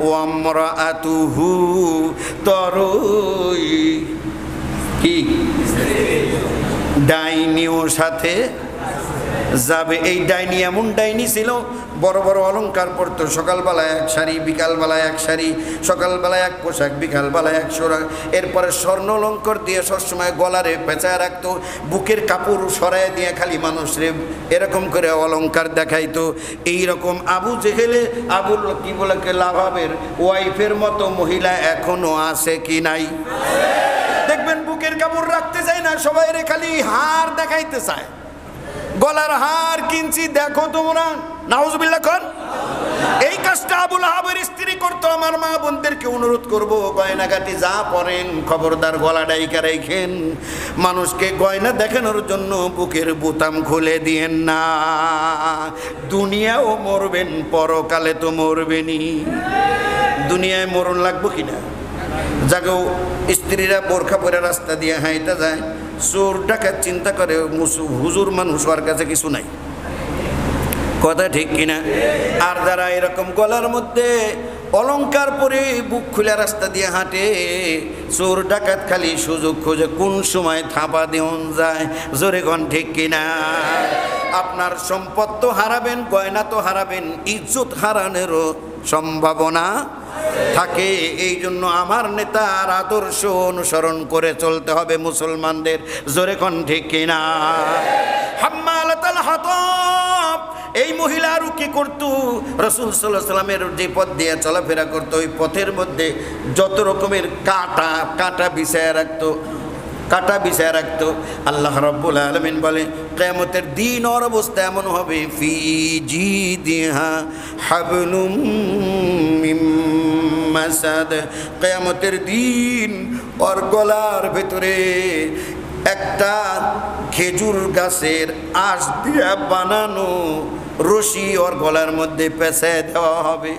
ও আমরাআতুহু, তোর কি ডাইনিও সাথে যাবে। এই ডাইনি এমন ডাইনি ছিল, বড় বড় অলংকার পরতো, সকালবেলায় এক শাড়ি, বিকালবেলায় এক শাড়ি, সকালবেলায় এক পোশাক, বিকালবেলায় এক সোরা, এরপরে স্বর্ণ অলঙ্কার দিয়ে সবসময় গলারে পেঁচায় রাখতো, বুকের কাপড় সরাই দিয়ে খালি মানুষরে এরকম করে অলংকার দেখাইতো। এইরকম আবু জেহেলে, আবুল কি বলে লাহাবের ওয়াইফের মতো মহিলা এখনো আছে কি নাই? দেখবেন বুকের কাপড় রাখতে চায় না, সবাই রে খালি হার দেখাইতে চায়, গলার হার কিনছি দেখো তোমরা, নাউজুবিল্লাহ কর। এই কাজটা আবু লাহাবের স্ত্রী করতো। আমার মা বোনদেরকে অনুরোধ করব, গয়নাগাটি যা পরেন খবরদার গলা ডাইকা রাখেন, মানুষকে গয়না দেখানোর জন্য বুকের বোতাম খুলে দিয়েন না। দুনিয়াও মরবেন, পরকালে তো মরবেনই। দুনিয়ায় মরণ লাগবো কিনা? যাকেও স্ত্রীরা বোরখা পরে রাস্তা দিয়ে হাইটা যায়, চোর ডাকাত চিন্তা করে হুজুর মানুষ হওয়ার কাছে কিছু নাই, কথা ঠিক কিনা? আর যারা এরকম গলার মধ্যে অলংকার পরে বুক খুলে রাস্তা দিয়ে হাঁটে, চোর ডাকাত খালি সুযোগ খোঁজে কোন সময় থাপা দেওয়ান যায়। জোরে কোন ঠিক কিনা? আপনার সম্পদ তো হারাবেন, গয়না তো হারাবেন, ইজ্জত হারানোরও সম্ভাবনা থাকে। এই জন্য আমার নেতার আদর্শ অনুসরণ করে চলতে হবে মুসলমানদের। জোরে কোন ঠিক কিনা? হাম্মালাতুল হাতাব, এই মহিলা আরও কি করতো? রাসূল সাল্লাল্লাহু আলাইহি সাল্লামের যে পথ দিয়ে চলাফেরা করতো, ওই পথের মধ্যে যত রকমের কাঁটা বিছায়া রাখতো, কাঁটা বিছায়া রাখতো। আল্লাহ রাব্বুল আলামিন বলে কিয়ামতের দিন ওর অবস্থা এমন হবে, ফি জিদিহা হাবলুম মিন মাসাদ, কিয়ামতের দিন ওর গলার ভেতরে একটা খেজুর গাছের আঁশ দিয়া বানানো রশি ওর গলার মধ্যে পেঁচায় দেওয়া হবে।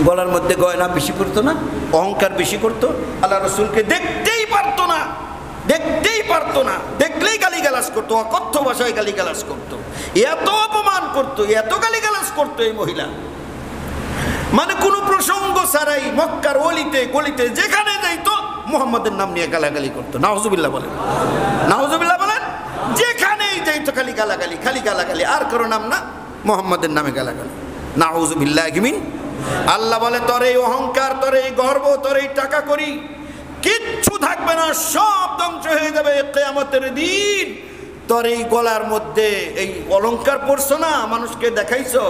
গলার মধ্যে গয়না বেশি করতো না, অহংকার বেশি করতো, আল্লাহ রসুলকে দেখতেই পারতো না, দেখতেই পারতো না, দেখলেই গালিগালাজ করতো, অকথ্য ভাষায় গালিগালাজ করতো, এত অপমান করতো, এত গালিগালাজ করতো এই মহিলা। মানে কোনো প্রসঙ্গ ছাড়াই মক্কার অলিতে গলিতে যেখানে যাইতো মুহাম্মাদের নাম নিয়ে গালাগালি করতো। নাউজুবিল্লাহ বলেন, নাউজুবিল্লাহ বলেন। যেখানেই যাইতো খালি গালাগালি, খালি গালাগালি, আর কারো নাম না, মুহাম্মাদের নামে গালাগালি। নাউজুবিল্লাহি মিন। আল্লাহ বলে তোর এই অহংকার, তোর এই গর্ব, তোর এই টাকা করি কিচ্ছু থাকবে না, সব ধ্বংস হয়ে যাবে কিয়ামতের দিন। তোর এই গলার মধ্যে এই অলংকার পরছো না, মানুষকে দেখাইছো,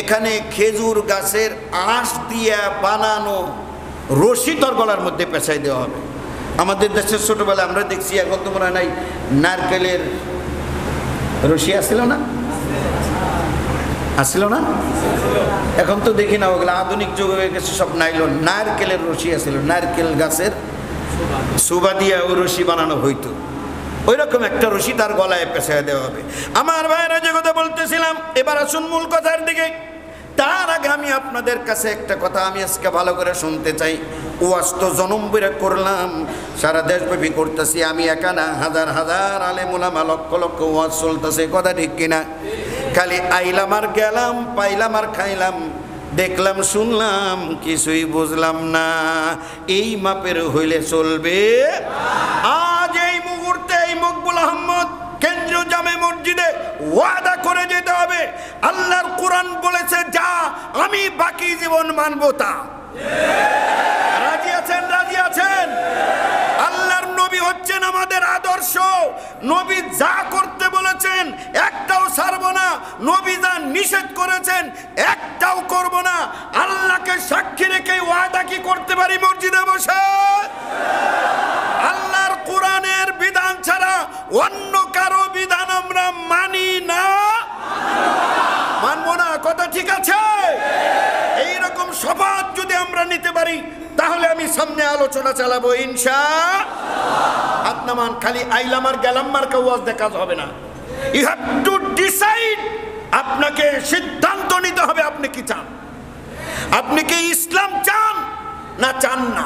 এখানে খেজুর গাছের আঁশ দিয়া বানানো রশি তোর গলার মধ্যে পেঁচাই দেওয়া হবে। আমাদের দেশের ছোটবেলায় আমরা দেখছি, এখন তো মনে হয় নাই, নারকেলের রশি আসছিল না, আসছিল না, এখন তো দেখি না, ওগুলো আধুনিক যুগ হয়ে গেছে, সব নাইলন। নারকেলের রশি আসছিল, নারকেল গাছের সুবা দিয়া ওই রশি বানানো হইতো, ওই রকম একটা রশি তার গলায় পেঁচায় দেওয়া হবে। আমার ভাইরা যে কথা বলতেছিলাম, এবার আসুন মূল কথার দিকে। তার আগে আমি আপনাদের কাছে একটা কথা আমি আজকে ভালো করে শুনতে চাই। ওয়াজ তো জনম বেরা করলাম, সারা দেশব্যাপী করতেছি, আমি একা না, হাজার হাজার আলেম ওলামা, লক্ষ লক্ষ ওয়াজ চলতেছে, কথা ঠিক কিনা? খালি আইলাম আর গেলাম, পাইলাম আর খাইলাম, দেখলাম শুনলাম, কিছুই বুঝলাম না। এই মাপের হইলে চলবে? আজ এই মুহূর্তে এই মকবুল আহমদ কেন্দ্রীয় জামে মসজিদে ওয়াদা করে যেতে হবে, আল্লাহর কোরআন বলেছে যা, আমি বাকি জীবন মানবো তা। রাজি আছেন? রাজি আছেন? আল্লাহর নবী হচ্ছেন আমাদের আদর্শ। নবী যা করতে বলেছেন একটাও ছাড়বো না, নবী যা নিষেধ করেছেন একটাও করব না। আল্লাহকে সাক্ষী রেখে ওয়াদা কি করতে পারি মসজিদে বসে? আল্লাহর কোরআনের বিধান ছাড়া অন্য কারো বিধান আমরা মানি না, মানবো না। কথা ঠিক আছে? এইরকম শপথ যদি আমরা নিতে পারি, তাহলে আমি সামনে আলোচনা চালাবো ইনশাআল্লাহ। আপনামান খালি আইলাম আর গেলাম মার্কা ওয়াজ দেখা হবে না। ইউ হ্যাভ টু ডিসাইড, আপনাকে সিদ্ধান্ত নিতে হবে আপনি কি চান। আপনি কি ইসলাম চান না চান না?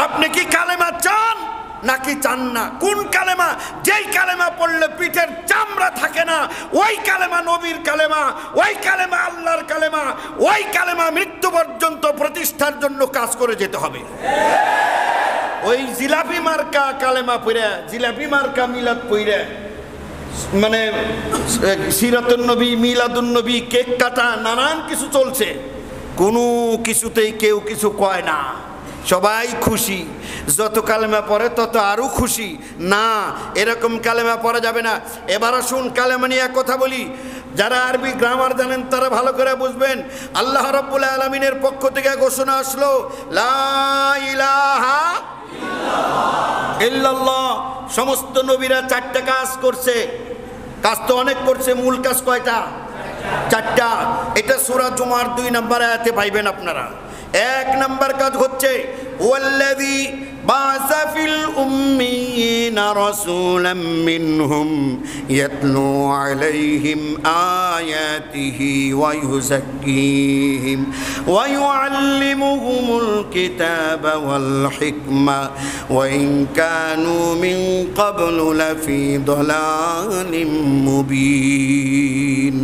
আপনি কি কালেমা চান নাকি চান না? কোন কালেমা? যেই কালেমা পড়লে পিঠের চামড়া থাকে না, ওই কালেমা নবীর কালেমা, ওই কালেমা আল্লাহর কালেমা, ওই কালেমা মৃত্যু পর্যন্ত প্রতিষ্ঠার জন্য কাজ করে যেতে হবে। ওই জিলাপি মার্কা কালেমা পড়ে, জিলাপি মার্কা মিলাদ পড়ে, মানে সিরাতুন নবী, মিলাদুন নবী, কেক কাটা, নানান কিছু চলছে, কোনো কিছুতেই কেউ কিছু কয় না, সবাই খুশি। যত কালেমা পড়ে তত আরও খুশি। না, এরকম কালেমা পড়া যাবে না। এবার আসুন কালেমা নিয়ে কথা বলি। যারা আরবি গ্রামার জানেন তারা ভালো করে বুঝবেন। আল্লাহ রাব্বুল আলামিনের পক্ষ থেকে ঘোষণা আসলো, লা ইলাহা ইল্লাল্লাহ। সমস্ত নবীরা চারটা কাজ করছে। কাজ তো অনেক করছে, মূল কাজ কয়টা? চারটা। এটা সূরা জুমার 2 নম্বর আয়াতে পাইবেন আপনারা। এক নম্বর কাজ হচ্ছে ওয়াল্লাযী বা'সা ফিল উম্মিয়িনা রাসূলাম মিনহুম ইয়াতলু আলাইহিম আয়াতিহি ওয়া ইউযাক্কিহিম ওয়া ইউআল্লিমুহুমুল কিতাবা ওয়াল হিকমা ওয়া ইন কানু মিন ক্বাবলু লাফি দালালিম মুবিন।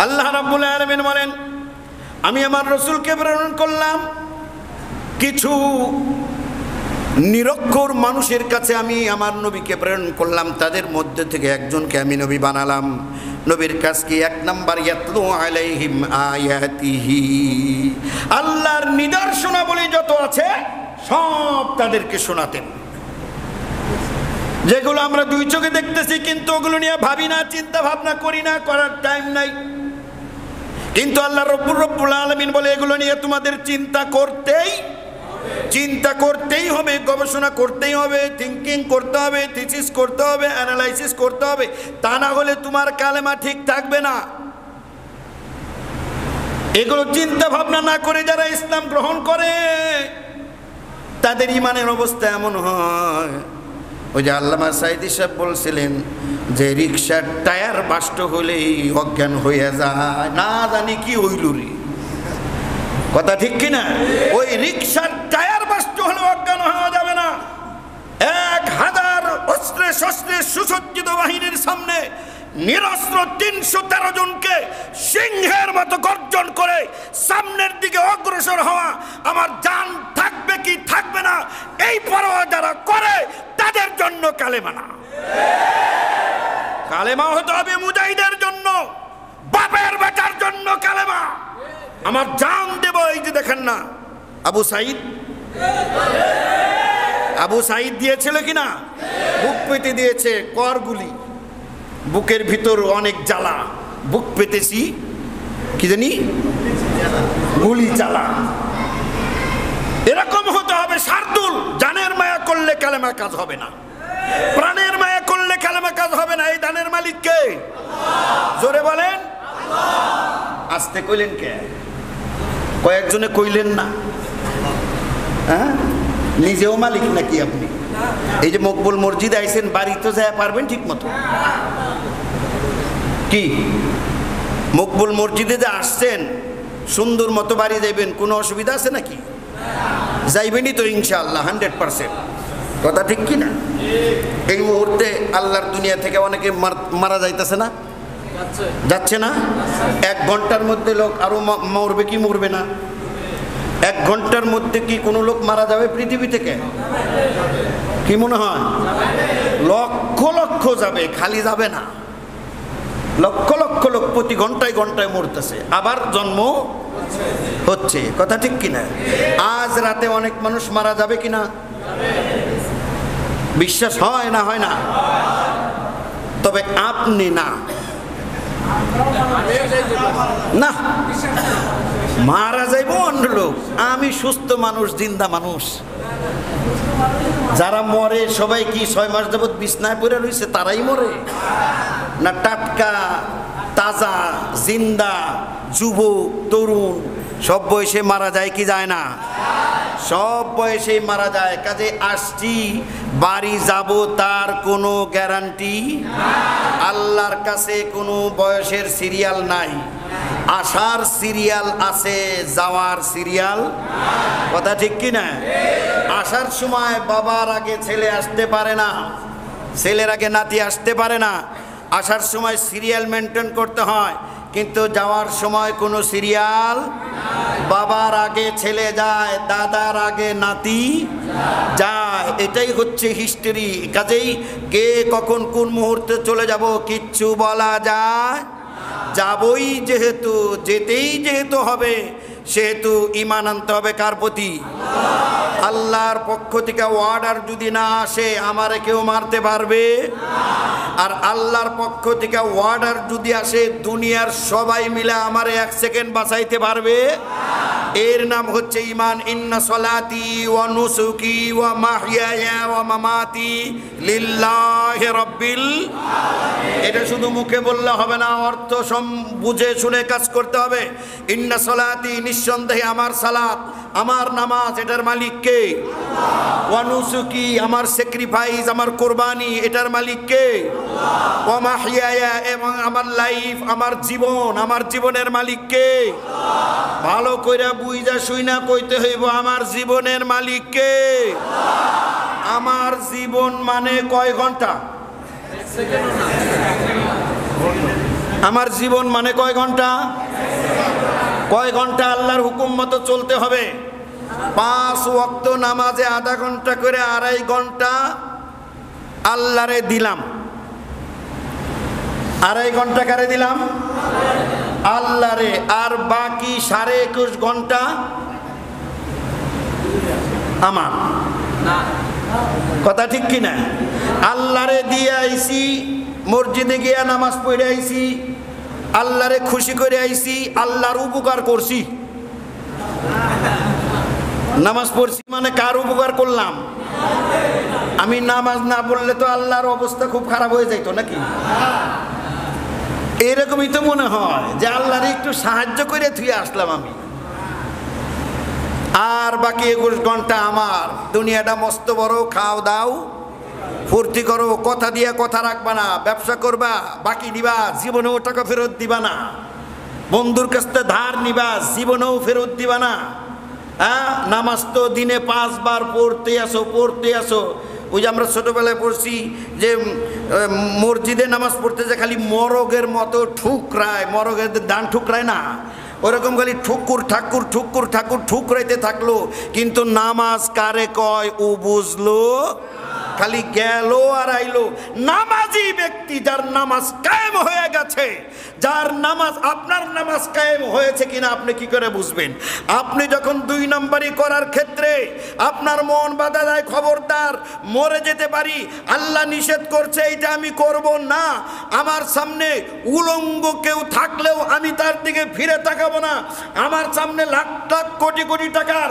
আল্লাহ রাব্বুল আলামিন বলেন, আমি আমার রসুলকে প্রেরণ করলাম, কিছু নিরক্ষর মানুষের কাছে আমি আমার নবীকে প্রেরণ করলাম, তাদের মধ্যে থেকে একজনকে আমি নবী বানালাম। নবীর কাজ কি? 1 নাম্বার, ইয়াতলু আলাইহিম আয়াতিহি, আল্লাহর নিদর্শনাবলী যত আছে সব তাদেরকে শোনাতেন, যেগুলো আমরা 2 চোখে দেখতেছি কিন্তু ওগুলো নিয়ে ভাবি না, চিন্তা ভাবনা করি না, করার টাইম নাই। কিন্তু আল্লাহ রব্বুল আলামিন বলে এগুলো নিয়ে তোমাদের চিন্তা করতেই হবে, গবেষণা করতেই হবে, থিঙ্কিং করতে হবে, থিসিস করতে হবে, অ্যানালাইসিস করতে হবে, তা না হলে তোমার কালেমা ঠিক থাকবে না। এগুলো চিন্তা ভাবনা না করে যারা ইসলাম গ্রহণ করে তাদের ইমানের অবস্থা এমন হয়, ওই যে আল্লামা সাইদি সাহেব বলছিলেন যে রিক্সার টায়ার বাস্ট হলেই অজ্ঞান হয়ে যায়, না জানি কি হইল রে, কথা ঠিক কিনা? ওই রিক্সার টায়ার বাস্ট হলে অজ্ঞান হওয়া যাবে না। 1000 অস্ত্রে শস্ত্রে সুসজ্জিত বাহিনীর সামনে নিরস্ত্র 313 জনকে সিংহের মতো গর্জন করে সামনের দিকে অগ্রসর হওয়া, আমার জান থাকবে কি থাকবে না এই পরোয়া যারা করে তাদের জন্য কালেমা না। কালেমা হতে হবে মুজাহিদের জন্য, বাপের বেটার জন্য কালেমা। আমার জান দেব। এই যে দেখেন না আবু সাইদ দিয়েছিল কিনা? বুক পেতে দিয়েছে করগুলি, বুকের ভিতর অনেক জ্বালা, বুক পেতেছি কি জানি গুলি জ্বালা। এরকম হতে হবে শার্দুল। জানের মায়া করলে কালেমা কাজ হবে না, প্রাণের মায়া করলে কালেমা কাজ হবে না। এই দানের মালিক কে? জোরে বলেন। আস্তে কইলেন কে? কয়েকজনে কইলেন না? হ্যাঁ, নিজেও মালিক নাকি আপনি? এই যে মকবুল মসজিদে আইছেন, বাড়ি তো যায় পারবেন ঠিক মতো? কি মকবুল মসজিদে যে আসছেন সুন্দর মতো বাড়ি যাইবেন, কোনো অসুবিধা আছে নাকি? যাইবেনই তো ইনশাআল্লাহ 100%, কথা ঠিক কি না? এই মুহূর্তে আল্লাহর দুনিয়া থেকে অনেকে মারা যাইতেছে না, যাচ্ছে না? 1 ঘন্টার মধ্যে লোক আরো মরবে কি মরবে না? 1 ঘন্টার মধ্যে কি কোনো লোক মারা যাবে পৃথিবী থেকে? কি মনে হয়? লক্ষ লক্ষ যাবে, খালি যাবে না। লক্ষ লক্ষ লোক প্রতি ঘন্টায় ঘন্টায় মরতেছে, আবার জন্ম হচ্ছে, কথা ঠিক কিনা? আজ রাতে অনেক মানুষ মারা যাবে কিনা? বিশ্বাস হয় না? হয় না? তবে আপনি না না মারা যাইব অন্য লোক, আমি সুস্থ মানুষ, জিন্দা মানুষ। যারা মরে সবাই কি 6 মাস যাবত বিছনায় পড়ে রয়েছে তারাই মরে? না টাটকা তাজা জিন্দা যুবক তরুণ সব বয়সে মারা যায় কি যায় না? সব বয়সেই মারা যায়। কাজে আসছি বাড়ি যাব তার কোনো গ্যারান্টি, আল্লাহর কাছে কোনো বয়সের সিরিয়াল নাই। আসার সিরিয়াল আছে, যাওয়ার সিরিয়াল, কথা ঠিক কি না? আসার সময় বাবার আগে ছেলে আসতে পারে না, ছেলের আগে নাতি আসতে পারে না। আসার সময় সিরিয়াল মেনটেন করতে হয়, কিন্তু যাওয়ার সময় কোনো সিরিয়াল। বাবার আগে ছেলে যায়, দাদার আগে নাতি যায়, এটাই হচ্ছে হিস্ট্রি। কাজেই কে কখন কোন মুহূর্তে চলে যাব কিচ্ছু বলা যায়। যাবই যেহেতু, যেতেই যেহেতু হবে, সেহেতু ঈমান আনতে হবে কার প্রতি? আল্লাহর পক্ষ থেকে অর্ডার যদি না আসে আমারে কেউ মারতে পারবে? আর আল্লাহর পক্ষ থেকে অর্ডার যদি আসে দুনিয়ার সবাই মিলে আমারে 1 সেকেন্ড বাঁচাইতে পারবে? এর নাম হচ্ছে ঈমান। ইন্না সলাতি ওয়া নুসুকি ওয়া মাহইয়ায়া ওয়া মামাতি লিল্লাহি রাব্বিল আলামিন। এটা শুধু মুখে বললে হবে না, অর্থ বুঝে শুনে কাজ করতে হবে। ইন্না সলাতি, নিঃসন্দেহে আমার সালাত, আমার নামাজ, এটার মালিক কে? আল্লাহ। ওয়া নুসুকি, আমার স্যাক্রিফাইস, আমার কুরবানি, এটার মালিক কে? আল্লাহ। ওয়া মাহইয়ায়া, এবং আমার লাইফ, আমার জীবন, আমার জীবনের মালিক কে? আল্লাহ। ভালো কইরা বুইজা শুইনা কইতে হইব, আমার জীবনের মালিক কে? আল্লাহ। আমার জীবন মানে কয় ঘন্টা? 1 সেকেন্ড না। আমার জীবন মানে কয় ঘন্টা? কয় ঘন্টা আল্লাহর হুকুম মতো চলতে হবে? 5 ওয়াক্ত নামাজে আধা ঘন্টা করে 2.5 ঘন্টা আল্লাহরে দিলাম। 2.5 ঘন্টা কারে দিলাম? আল্লাহরে। আর বাকি 21.5 ঘন্টা আমার। কথা ঠিক কিনা? আল্লাহরে দিয়ে আইছি, মসজিদে গিয়া নামাজ পড়ে আইছি, আল্লাহরে খুশি করে আইছি, আল্লাহর উপকার করছি। নামাজ পড়ছি মানে কার উপকার করলাম? আমি নামাজ না পড়লে তো আল্লাহর অবস্থা খুব খারাপ হয়ে যাইতো নাকি? এরকমই তো মনে হয় যে আল্লাহরে একটু সাহায্য করে থুয়ে আসলাম আমি, আর বাকি 21 ঘন্টা আমার। দুনিয়াটা মস্ত বড়, খাও দাও ফুর্তি করো, কথা দিয়ে কথা রাখবা না, ব্যবসা করবা বাকি দিবা, জীবনেও টাকা ফেরত দিবা না, বন্ধুর কাছ থেকে ধার নিবা, জীবনেও ফেরত দিবা না। হ্যাঁ, নামাজ তো দিনে 5 বার পড়তে আসো। ওই যে আমরা ছোটবেলায় পড়ছি যে মসজিদে নামাজ পড়তে যে খালি মরগের মতো ঠুকরায়, মরগের দান ঠুকরায় না, ওরকম খালি ঠুকুর ঠাকুর ঠুকরাইতে থাকলো, কিন্তু নামাজ কারে কয় ও বুঝলো, খালি গেল আর আইলো। নামাজি ব্যক্তি যার নামাজ কায়েম হয়ে গেছে, যার নামাজ, আপনার নামাজ কায়েম হয়েছে কিনা আপনি কি করে বুঝবেন? আপনি যখন 2 নম্বরই করার ক্ষেত্রে আপনার মন বাধা দেয়, খবরদার মরে যেতে পারি, আল্লাহ নিষেধ করছে এটা আমি করব না, আমার সামনে উলঙ্গ কেউ থাকলেও আমি তার দিকে ফিরে তাকাবো না, আমার সামনে লাখ লাখ কোটি কোটি টাকার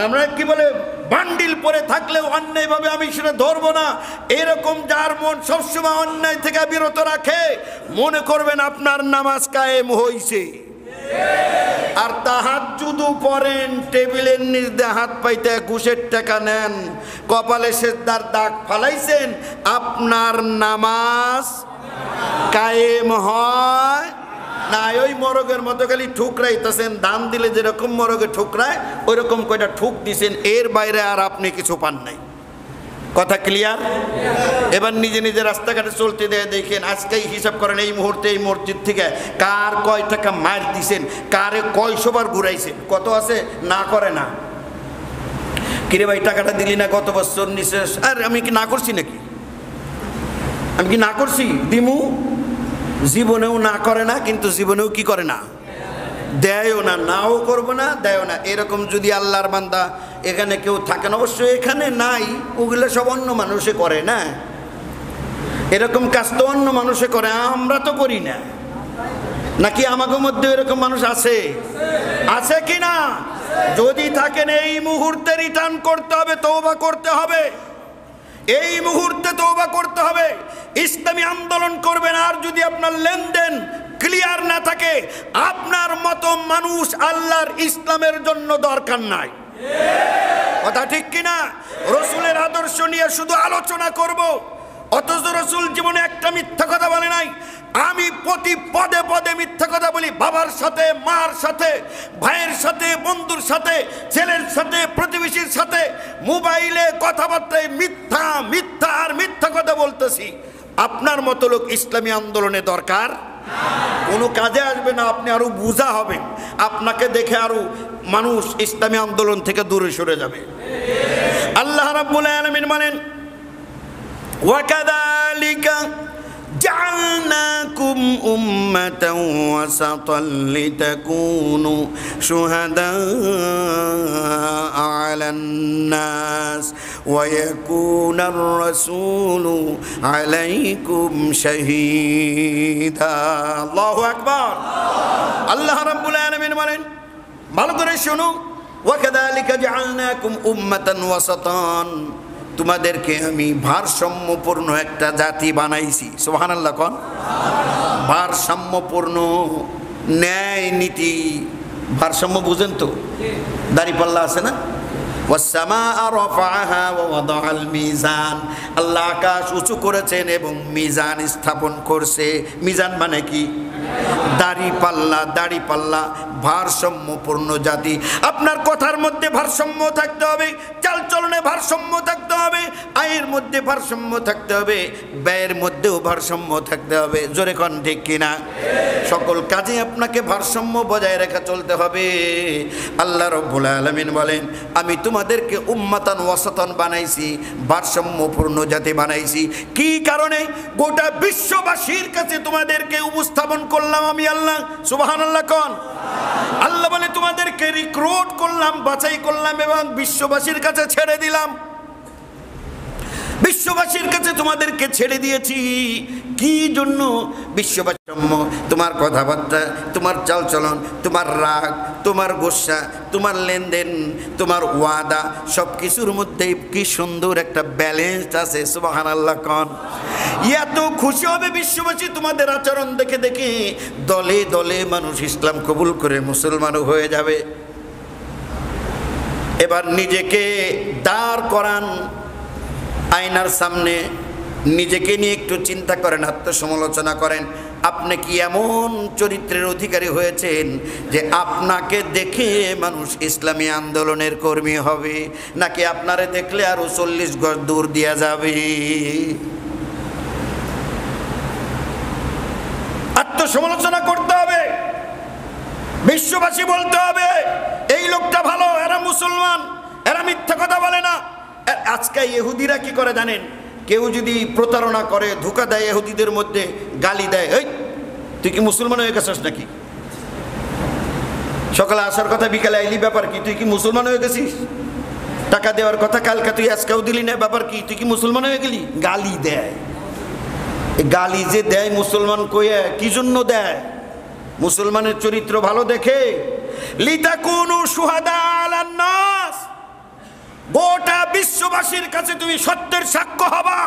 আমরা কি বলে বান্ডিল পরে থাকলেও অন্যায়ভাবে আমি সেটা ধরবো না, এরকম যার মন সবসময় অন্যায় থেকে বিরত রাখে, মনে করবেন আপনার নামাজ কায়েম হইছে। আর তাহাজ্জুদ পড়েন, টেবিলের নিচ দিয়ে হাত পাইতে ঘুষের টাকা নেন, কপালে সেজদার দাগ ফালাইছেন, আপনার নামাজ কায়েম হয় না। ওই মরগের মতো খালি ঠুকরাইতেছেন, দান দিলে যেরকম মরগে ঠুকরায় ওইরকম কয়টা ঠুক দিছেন, এর বাইরে আর আপনি কিছু পান নাই। কথা ক্লিয়ার? এবার নিজে নিজে রাস্তাঘাটে চলতে দেয়, দেখেন আজকেই হিসাব করেন এই মুহূর্তে এই মসজিদ থেকে কার কয় টাকা মার দিছেন, কারে কয়শোবার ঘুরাইছেন, কত আছে না করে না। কিরে ভাই টাকাটা দিলি না গত বছর নিছে, আর আমি কি না করছি নাকি? আমি কি না করছি? দিমু। জীবনেও না করে না, কিন্তু জীবনেও কি করে না, দেয়ও না, নাও করবো না, দেয়ও না। এরকম যদি আল্লাহর বান্দা এখানে কেউ থাকেন, অবশ্যই এখানে নাই, ওগুলো সব অন্য মানুষে করে না, এরকম কাজ তো অন্য মানুষে করে, আমরা তো করি না। নাকি আমাদের মধ্যে এরকম মানুষ আছে? আছে কি না? যদি থাকেন এই মুহূর্তে রিটার্ন করতে হবে, তওবা করতে হবে, এই মুহূর্তে তওবা করতে হবে, ইসলামী আন্দোলন করবেন। আর যদি আপনার লেনদেন ক্লিয়ার না থাকে, আপনার মতো মানুষ আল্লাহর ইসলামের জন্য দরকার নাই। কথা ঠিক কিনা? রসুলের আদর্শ নিয়ে শুধু আলোচনা করব, অথচ রসুল জীবনে একটা মিথ্যা কথা বলে নাই। আমি প্রতি পদে পদে মিথ্যা কথা বলি, বাবার সাথে, মার সাথে, ভাইয়ের সাথে, বন্ধুর সাথে, ছেলের সাথে, প্রতিবেশীর সাথে, মোবাইলে কথাবার্তায় মিথ্যা মিথ্যা আর মিথ্যা কথা বলতেছি। আপনার মতো লোক ইসলামী আন্দোলনে দরকার কোনো কাজে আসবে না, আপনি আরো বুঝা হবেন, আপনাকে দেখে আরো মানুষ ইসলামী আন্দোলন থেকে দূরে সরে যাবে। আল্লাহ রাব্বুল আলামিন বলেন, ওয়াকাযালিকা جعلناكم أمة وسطا لتكونوا شهداء على الناس ويكون الرسول عليكم شهيدا الله أكبر الله رب العالمين বলেন ভালো করে শুনো وكذلك جعلناكم أمة وسطا তোমাদেরকে আমি ভারসাম্যপূর্ণ একটা জাতি বানাইছি। সুবহানাল্লাহ কোন? ভারসাম্যপূর্ণ ন্যায় নীতি, ভারসাম্য বুঝেন তো? দাঁড়িপাল্লা আছে না? ওয়াসসামাআ রাফাআহা ওয়া ওয়াদাআল মিজান, আল্লাহ আকাশ উঁচু করেছেন এবং মিজান স্থাপন করছে। মিজান মানে কি? দাড়ি পাল্লা ভারসাম্যপূর্ণ জাতি। আপনার কথার মধ্যে ভারসাম্য থাকতে হবে, চালচলনে ভারসাম্য থাকতে হবে, আয়ের মধ্যে ভারসাম্য থাকতে হবে, ব্যয়ের মধ্যেও ভারসাম্য থাকতে হবে। জোরে কোন ঠিক কিনা? সকল কাজে আপনাকে ভারসাম্য বজায় রেখে চলতে হবে। আল্লাহ রাব্বুল আলামিন বলেন, আমি তোমাদেরকে উম্মাতান ওয়াসাতান বানাইছি, ভারসাম্যপূর্ণ জাতি বানাইছি। কি কারণে? গোটা বিশ্ববাসীর কাছে তোমাদেরকে উপস্থাপন করলাম আমি আল্লাহ। সুবহানাল্লাহ কোন? আল্লাহ বলে তোমাদেরকে রিক্রুট করলাম, বাছাই করলাম এবং বিশ্ববাসীর কাছে ছেড়ে দিলাম। বিশ্ববাসীর কাছে তোমাদেরকে ছেড়ে দিয়েছি। কি জন্য? বিশ্ববাসী তোমার কথাবার্তা, তোমার চালচলন, তোমার রাগ, তোমার গোসা, তোমার লেনদেন, তোমার ওয়াদা, সব কিছুর মধ্যে কি সুন্দর একটা ব্যালেন্স আছে। সুবহানাল্লাহ কোন? এত খুশি হবে বিশ্ববাসী তোমাদের আচরণ দেখে দেখে, দলে দলে মানুষ ইসলাম কবুল করে মুসলমানও হয়ে যাবে। এবার নিজেকে দাঁড় করান আয়নার সামনে, নিজেকে নিয়ে একটু চিন্তা করেন, আত্মসমালোচনা করেন। আপনি কি এমন চরিত্রের অধিকারী হয়েছেন যে আপনাকে দেখে মানুষ ইসলামী আন্দোলনের কর্মী হবে, নাকি আপনারে দেখলে আরো 40 গজ দূর দিয়া যাবে? আত্মসমালোচনা করতে হবে। বিশ্ববাসী বলতে হবে এই লোকটা ভালো, এরা মুসলমান, এরা মিথ্যা কথা বলে না। আজকে ইহুদিরা কি করে জানেন? কেউ যদি প্রতারণা করে, ধোঁকা দেয়, ইহুদিদের মধ্যে গালি দেয়, এই তুই কি মুসলমান হয়ে গেছিস নাকি? সকালে আসার কথা, বিকালে আইলি, ব্যাপার কি? তুই কি মুসলমান হয়ে গেছিস? টাকা দেওয়ার কথা কালকে তুই আজকেও দিলি না, ব্যাপার কি? তুই কি মুসলমান হয়ে গেলি? গালি দেয়। গালি যে দেয় মুসলমান কইয়া, কি জন্য দেয়? মুসলমানের চরিত্র ভালো দেখে। লিতাকুনু শুহাদা আলান নাস, গোটা বিশ্ববাসীর কাছে তুমি সত্যের সাক্ষ্য হবা।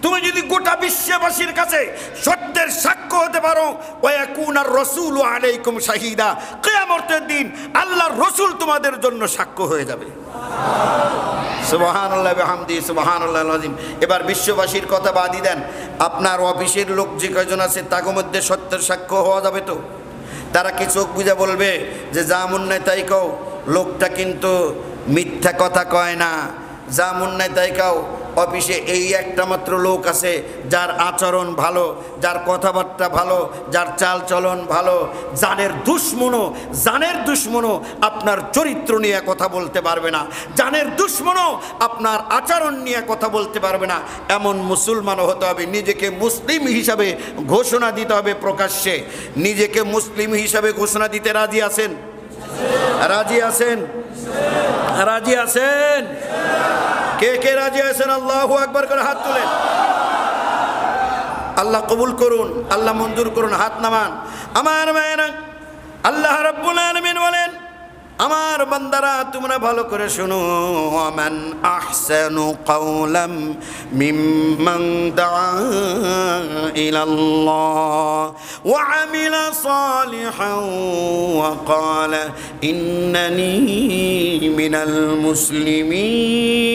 তুমি যদি গোটা বিশ্ববাসীর কাছে সত্যের সাক্ষ্য হতে পারো, ওয়াকুনার রাসূলু আলাইকুম শাহিদা, কিয়ামতের দিন আল্লাহর রাসূল তোমাদের জন্য সাক্ষ্য হয়ে যাবে। সুবহানাল্লাহ বিহামদি, সুবহানাল্লাহিল আযীম। এবার বিশ্ববাসীর কথা বাদই দেন, আপনার অফিসের লোক যে কয়জন আছে তার মধ্যে সত্যের সাক্ষ্য হওয়া যাবে তো? তারা কি চোখ বুঝে বলবে যে যা মন নাই তাই কও, লোকটা কিন্তু মিথ্যা কথা কয় না, যা মন নাই তাই কও? অফিসে এই একটা মাত্র লোক আছে যার আচরণ ভালো, যার কথাবার্তা ভালো, যার চাল চলন ভালো, জানের দুশ্মনও আপনার চরিত্র নিয়ে কথা বলতে পারবে না, জানের দুশ্মনও আপনার আচরণ নিয়ে কথা বলতে পারবে না। এমন মুসলমানও হতে হবে। নিজেকে মুসলিম হিসাবে ঘোষণা দিতে হবে প্রকাশ্যে। নিজেকে মুসলিম হিসাবে ঘোষণা দিতে রাজি আছেন? রাজি আছেন? রাজি আছেন? কে কে রাজি আছেন? আল্লাহু আকবার করে হাত তুলেন। আল্লাহ কবুল করুন, আল্লাহ মঞ্জুর করুন। হাত নামান। আমার মায়েরা, আল্লাহ রাব্বুল আলামিন বলেন, আমার বান্দারা তোমরা ভালো করে শোনো, মান আহসানু কাওলাম মিম্মান দাআ ইলাল্লাহ ওয়া আমিলা সালিহান ওয়া ক্বালা ইন্নানি মিনাল মুসলিমিন।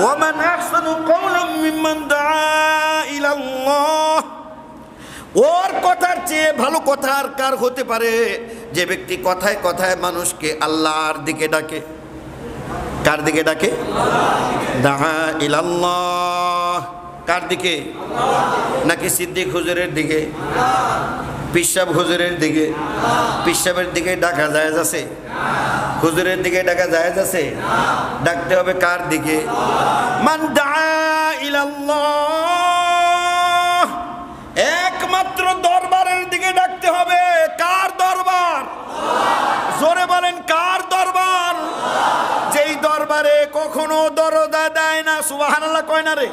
ওয়া মান আহসানু কাওলাম মিম্মান দাআ ইলাল্লাহ, ওর কথার চেয়ে ভালো কথা আর কার হতে পারে? যে ব্যক্তি কথায় কথায় মানুষকে আল্লাহর দিকে ডাকে। কার দিকে ডাকে? দাআ ইলাল্লাহ। কার দিকে? নাকি সিদ্দিক হুজুরের দিকে, পিসাব হুজুরের দিকে? পিসাবের দিকে ডাকা জায়েজ আছে? হুজুরের দিকে ডাকা জায়েজ আছে? ডাকতে হবে কার দিকে? মান দাআ ইলাল্লাহ, একমাত্র দরবারের দিকে ডাকতে হবে। কার দরবার? জোরে বলেন, কার দরবার? যেই দরবারে কখনো দরজা দেয় না। সুবহানাল্লাহ কয় না রে?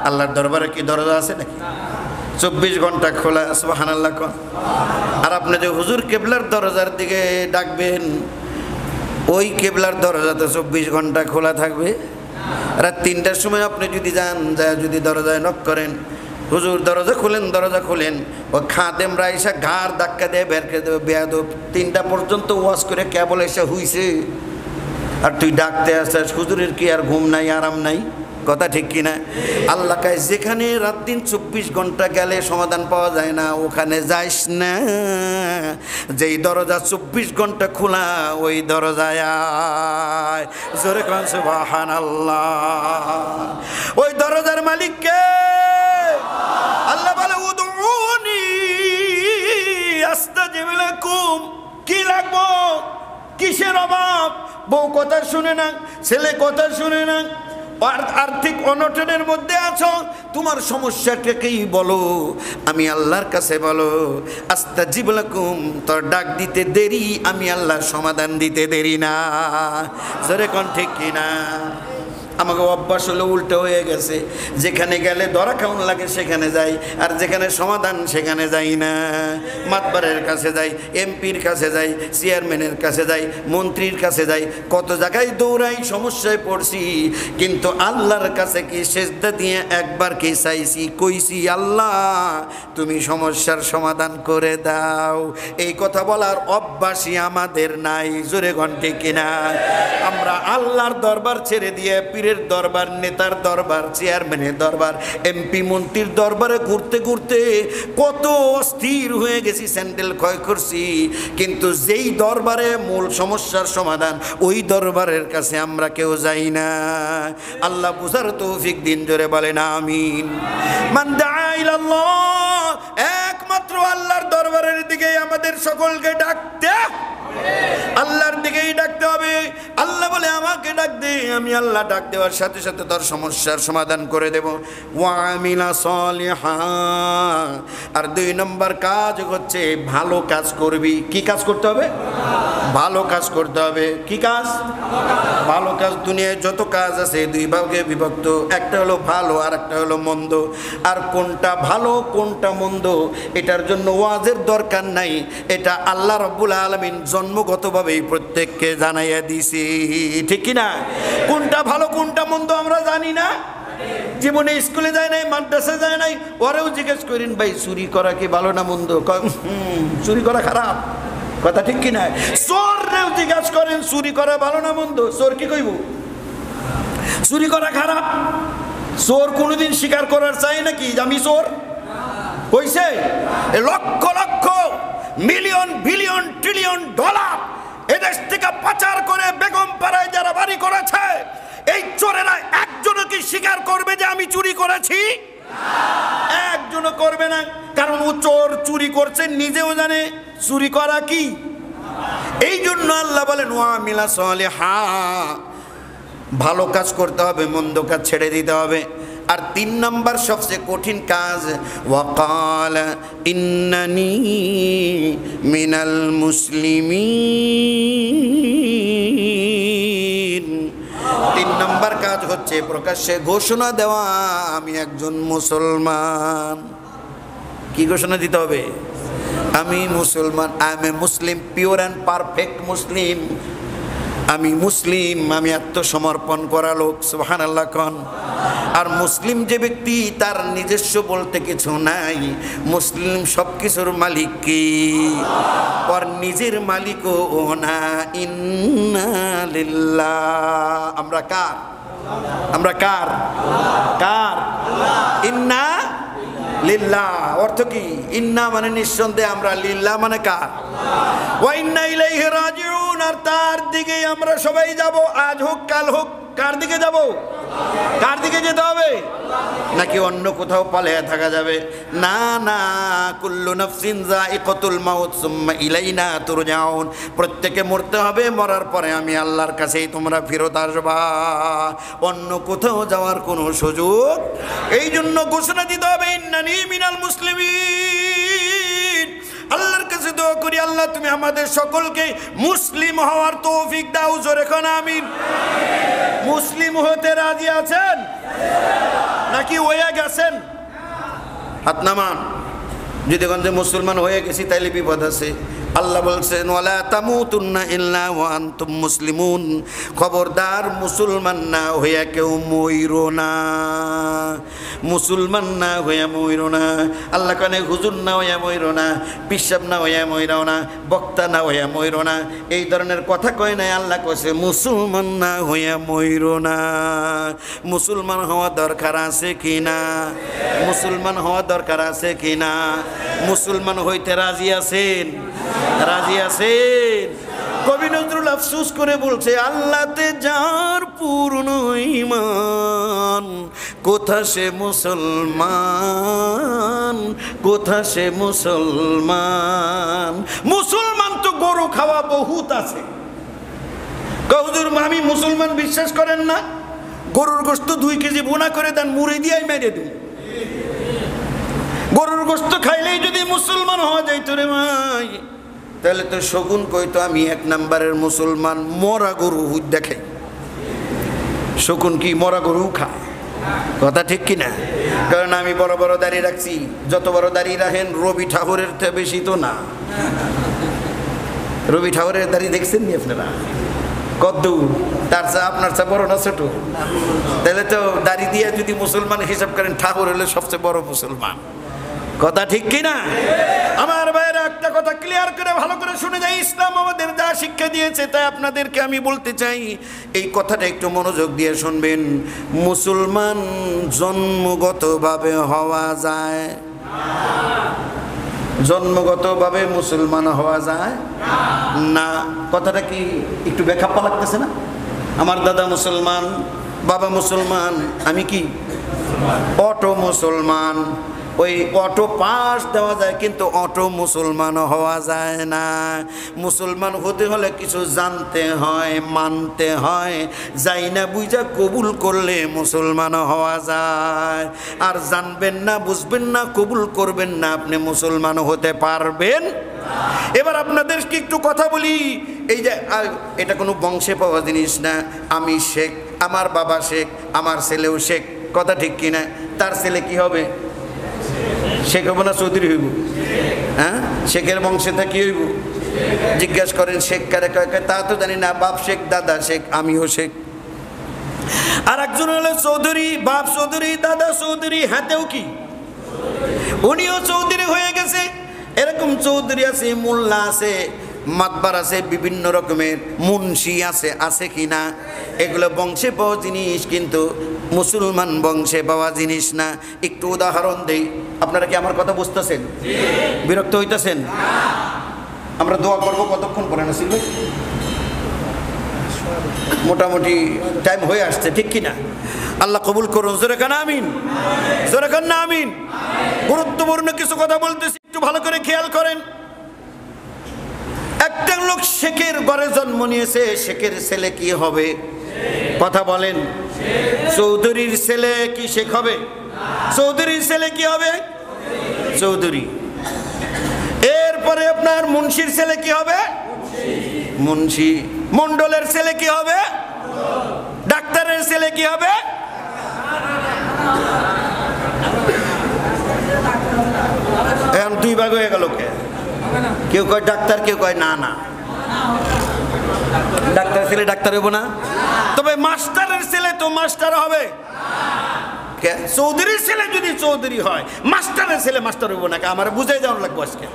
আল্লাহর দরবারে কি দরজা আছে নাকি? 24 ঘন্টা খোলা। সুবহানাল্লাহ কন। আর আপনি যে হুজুর কেবলার দরজার দিকে ডাকবেন, ওই কেবলার দরজা তো 24 ঘন্টা খোলা থাকবে? রাত 3টার সময় আপনি যদি যান, যায় যদি দরজায় নক করেন, হুজুর দরজা খুলেন, দরজা খুলেন, ও খাদেমরা এসে ঘাড় ধাক্কা দিয়ে বের করে দেবে। বেয়াদব, 3টা পর্যন্ত ওয়াজ করে কেবল এসে হুইছে, আর তুই ডাকতে আসছিস। হুজুরের কি আর ঘুম নাই, আরাম নাই? কথা ঠিক কিনা? আল্লাহ কয় যেখানে রাত দিন 24 ঘন্টা গেলে সমাধান পাওয়া যায় না ওখানে যাইস না, যেই দরজা 24 ঘন্টা খোলা ওই দরজায় আয়। জোরে কোন সুবহানাল্লাহ। ওই দরজার মালিক কে? আল্লাহ বলে উদউনি আস্তাজিব লাকুম। কি লাগবো? কিসের অভাব? বউ কথা শুনে না, ছেলে কথা শুনে না, আর্থিক অনটনের মধ্যে আছো, তোমার সমস্যাটাকেই বলো, আমি আল্লাহর কাছে বলো। আস্তাজিব লাকুম, তোর ডাক দিতে দেরি, আমি আল্লাহ সমাধান দিতে দেরি না। জোরে কোন ঠিক কিনা? আমাকে অভ্যাস হলো উল্টো হয়ে গেছে, যেখানে গেলে ধরা কেমন লাগে সেখানে যাই, আর যেখানে সমাধান সেখানে যাই না। মাতবারের কাছে যাই, এমপির কাছে যাই, চেয়ারম্যানের কাছে যাই, মন্ত্রীর কাছে যাই, কত জায়গায় দৌড়াই, সমস্যায় পড়ছি, কিন্তু আল্লাহর কাছে কি সেজদা দিয়ে একবার কি চাইছি, কইছি আল্লাহ তুমি সমস্যার সমাধান করে দাও। এই কথা বলার অভ্যাসই আমাদের নাই। জোরে ঘন্টে কিনা? আমরা আল্লাহর দরবার ছেড়ে দিয়ে পীরের দরবার, নেতার দরবার, চেয়ারম্যানের দরবার, এমপি মন্ত্রীর দরবারে ঘুরতে ঘুরতে কত অস্থির হয়ে গেছি, স্যান্ডেল ক্ষয় করছি, কিন্তু যেই দরবারে মূল সমস্যার সমাধান ওই দরবারের কাছে আমরা কেউ যাই না। আল্লাহ বুঝার তৌফিক দিন। জোরে বলেন আমিন। মান দাআ ইলাল্লাহ, একমাত্র আল্লাহর দরবারের দিকে আমাদের সকলকে ডাকতে, আল্লাহর দিকেই ডাকতে হবে। আল্লাহ বলে আমাকে ডাক দে, আমি আল্লাহ ডাক দেওয়ার সাথে সাথে তোর সমস্যার সমাধান করে দেব। ওয়া আমিলা সালিহা, আর 2 নম্বর কাজ হচ্ছে ভালো কাজ করবি। কি কাজ করতে হবে? ভালো কাজ করতে হবে। কি কাজ? ভালো কাজ। দুনিয়ায় যত কাজ আছে 2 ভাগে বিভক্ত, একটা হলো ভালো আর একটা হলো মন্দ। আর কোনটা ভালো কোনটা মন্দ এটার জন্য ওয়াজের দরকার নাই, এটা আল্লাহ রাব্বুল আলামিন জন্মগতভাবেই প্রত্যেককে জানাইয়া দিছি। ঠিক কি না? কোনটা ভালো কোনটা মন্দ আমরা জানি না, জীবনে স্কুলে যায় নাই, মাদ্রাসা যায় নাই, ওরেও জিজ্ঞেস করেন ভাই চুরি করা কি ভালো না মন্দ? চুরি করা খারাপ। কথা ঠিক কি না? চোররেও জিজ্ঞেস করেন চুরি করা ভালো না মন্দ, চোর কি কইব? চুরি করা খারাপ। চোর কোনোদিন স্বীকার করার চাই নাকি আমি চোর? কইছে? Lakh lakh million billion trillion dollar এদেশ থেকে পাচার করে বেগম পাড়ায় যারা বাড়ি করেছে, এই চোরেরা একজনও কি স্বীকার করবে যে আমি চুরি করেছি? একজনও করবে না, কারণ ও চোর, চুরি করছে, নিজেও জানে চুরি করা কি। এই জন্য আল্লাহ বলেন ওয়া আমিলা সালিহা, ভালো কাজ করতে হবে, মন্দ কাজ ছেড়ে দিতে হবে। আর 3 নম্বর সবচেয়ে কঠিন কাজ, ওয়াকাল ইন্নানি মিনাল মুসলিমিন। 3 নম্বর কাজ হচ্ছে প্রকাশ্যে ঘোষণা দেওয়া আমি একজন মুসলমান। কি ঘোষণা দিতে হবে? আমি মুসলমান, I am a Muslim, pure and perfect Muslim. আমি মুসলিম, আমি আত্মসমর্পণ করা লোক। সুবহানাল্লাহ কোন। আর মুসলিম যে ব্যক্তি তার নিজস্ব বলতে কিছু নাই, মুসলিম সব কিছুর মালিক কি? আর নিজের মালিকও না। ইন্না লিল্লাহ, আমরা কার? আমরা কার? কার? ইন্না লিল্লাহ অর্থ কি? ইন্না মানে নিঃসন্দেহে আমরা, লিল্লাহ মানে কার? ওয়া ইন্না ইলাইহি রাজিউন, আর তার দিকে আমরা সবাই যাব, আজ হোক কাল হোক। কার দিকে যাব? কার দিকে যেতে হবে? নাকি অন্য কোথাও পালিয়ে থাকা যাবে? না না, কুল্লু নাফসিন যায়িকাতুল মাউত সুম্মা ইলাইনা তুরজাউন। প্রত্যেকে মরতে হবে, মরার পরে আমি আল্লাহর কাছেই তোমরা ফেরত আসবা, অন্য কোথাও যাওয়ার কোনো সুযোগ। এই জন্য ঘোষণা দিতে হবে ইন্নানি মিনাল মুসলিমিন। আল্লাহর কাছে দোয়া করি, আল্লাহ তুমি আমাদের সকলকে মুসলিম হওয়ার তৌফিক দাও। জোরে কোন আমিন। মুসলিম হতে রাজি আছেন নাকি হয়ে গেছেন? হাত নামান। যদি কোন যে মুসলমান হয়ে গেছি তাইলে বিপদ আছে, আল্লাহ বলছেন ওয়ালা তামুতুন্না ইল্লা ওয়া আনতুম মুসলিমুন, খবরদার মুসলমান না হইয়া কেউ মইরো না, মুসলমান না হইয়া মইরো না। আল্লাহ কানে হুজুর না হইয়া মইরো না, পিসাব না হইয়া মইরো না, বক্তা না হইয়া মইরো না, এই ধরনের কথা কয় নাই। আল্লাহ কইছে মুসলমান না হইয়া মইরো না। মুসলমান হওয়া দরকার আছে কি না? মুসলমান হওয়া দরকার আছে কি না? মুসলমান হইতে রাজি আছেন? রাজি আছেন? কবি নজরুল আফসোস করে বলছে আল্লাহতে যার পূর্ণ ঈমান, কোথা সে মুসলমান, কোথা সে মুসলমান। মুসলমান তো গরু খাওয়া বহুত আছে। হুজুর আমি মুসলমান বিশ্বাস করেন না? গরুর গোশত 2 কেজি বোনা করে দেন, মুড়ি দিয়ে মেরে দিন। গরুর গোশত খাইলেই যদি মুসলমান হওয়া যাইত রে ভাই, তাহলে তো শগুন কইতো আমি 1 নম্বরের মুসলমান। মরা গরু দেখে, শকুন কি মরা গরু খায়? কথা ঠিক কিনা? কারণ আমি বড় বড় দাড়ি রাখছি, যত বড় দাড়ি রাখেন রবি ঠাকুরের থেকে বেশি তো না। রবি ঠাকুরের দাড়ি দেখছেন নি আপনারা? কদ্দূর? তার চা আপনার চা বড় না ছোট? তাহলে তো দাড়ি দিয়ে যদি মুসলমান হিসাব করেন, ঠাকুর হলে সবচেয়ে বড় মুসলমান। কথা ঠিক কিনা? আমার ভাইরা একটা কথা ক্লিয়ার করে ভালো করে শুনে যাই, ইসলাম আমাদের যা শিক্ষা দিয়েছে তাই আপনাদেরকে আমি বলতে চাই। এই কথাটা একটু মনোযোগ দিয়ে শুনবেন। মুসলমান জন্মগতভাবে হওয়া যায়? জন্মগতভাবে মুসলমান হওয়া যায় না। কথাটা কি একটু বেখাপ্পা লাগতেছে না? আমার দাদা মুসলমান, বাবা মুসলমান, আমি কি অটো মুসলমান। ওই অটো পাস দেওয়া যায়, কিন্তু অটো মুসলমান হওয়া যায় না। মুসলমান হতে হলে কিছু জানতে হয়, মানতে হয়, যাই না বুঝা কবুল করলে মুসলমান হওয়া যায়। আর জানবেন না, বুঝবেন না, কবুল করবেন না, আপনি মুসলমান হতে পারবেন। এবার আপনাদেরকে একটু কথা বলি, এই যে এটা কোনো বংশে পাওয়া জিনিস না। আমি শেখ, আমার বাবা শেখ, আমার ছেলেও শেখ। কথা ঠিক কিনা? তার ছেলে কি হবে? শেখ হইব না চৌধুরী হইব? হ্যাঁ, শেখের বংশে তা কি হইব? জিজ্ঞাসা করেন শেখ কারে কয়? তা তো জানি না, বাপ শেখ, দাদা শেখ, আমিও শেখ। আর একজন হলো চৌধুরী, বাপ চৌধুরী, দাদা চৌধুরী, হাতেও কি উনিও চৌধুরী হয়ে গেছে। এরকম চৌধুরী আছে, মোল্লা আছে, মাতবার আছে, বিভিন্ন রকমের মুন্সি আছে, আছে কি না? এগুলো বংশে পাওয়া জিনিস, কিন্তু মুসলমান বংশে পাওয়া জিনিস না। একটু উদাহরণ দেই, আপনারা কি আমার কথা বুঝতেছেন? বিরক্ত হইতেছেন? আমরা দোয়া করবো কতক্ষণ পরে না ছিল? মোটামুটি টাইম হয়ে আসছে, ঠিক কিনা? আল্লাহ কবুল করুন। জোরে কান আমিন, জোরে কান না আমিন। গুরুত্বপূর্ণ কিছু কথা বলতেছি, একটু ভালো করে খেয়াল করেন। একটা লোক শেখের ঘরে জন্ম নিয়েছে, শেখের ছেলে কি হবে? কথা বলেন। চৌধুরীর ছেলে কি শেখ হবে? চৌধুরীর ছেলে কি হবে? চৌধুরী। এরপরে আপনার মুন্সির ছেলে কি হবে? মুন্সি। মন্ডলের ছেলে কি হবে? ডাক্তারের ছেলে কি হবে? এখন 2 ভাগ হয়ে গেল। কেউ কয় ডাক্তার, কেউ কয় না না, ডাক্তার ছেলে ডাক্তার হইব না। তবে মাস্টারের ছেলে তো মাস্টার হবে। চৌধুরীর ছেলে যদি চৌধুরী হয়, মাস্টারের ছেলে মাস্টার হইব না। আমার বুঝাই যাওয়ার লাগবো আজকে।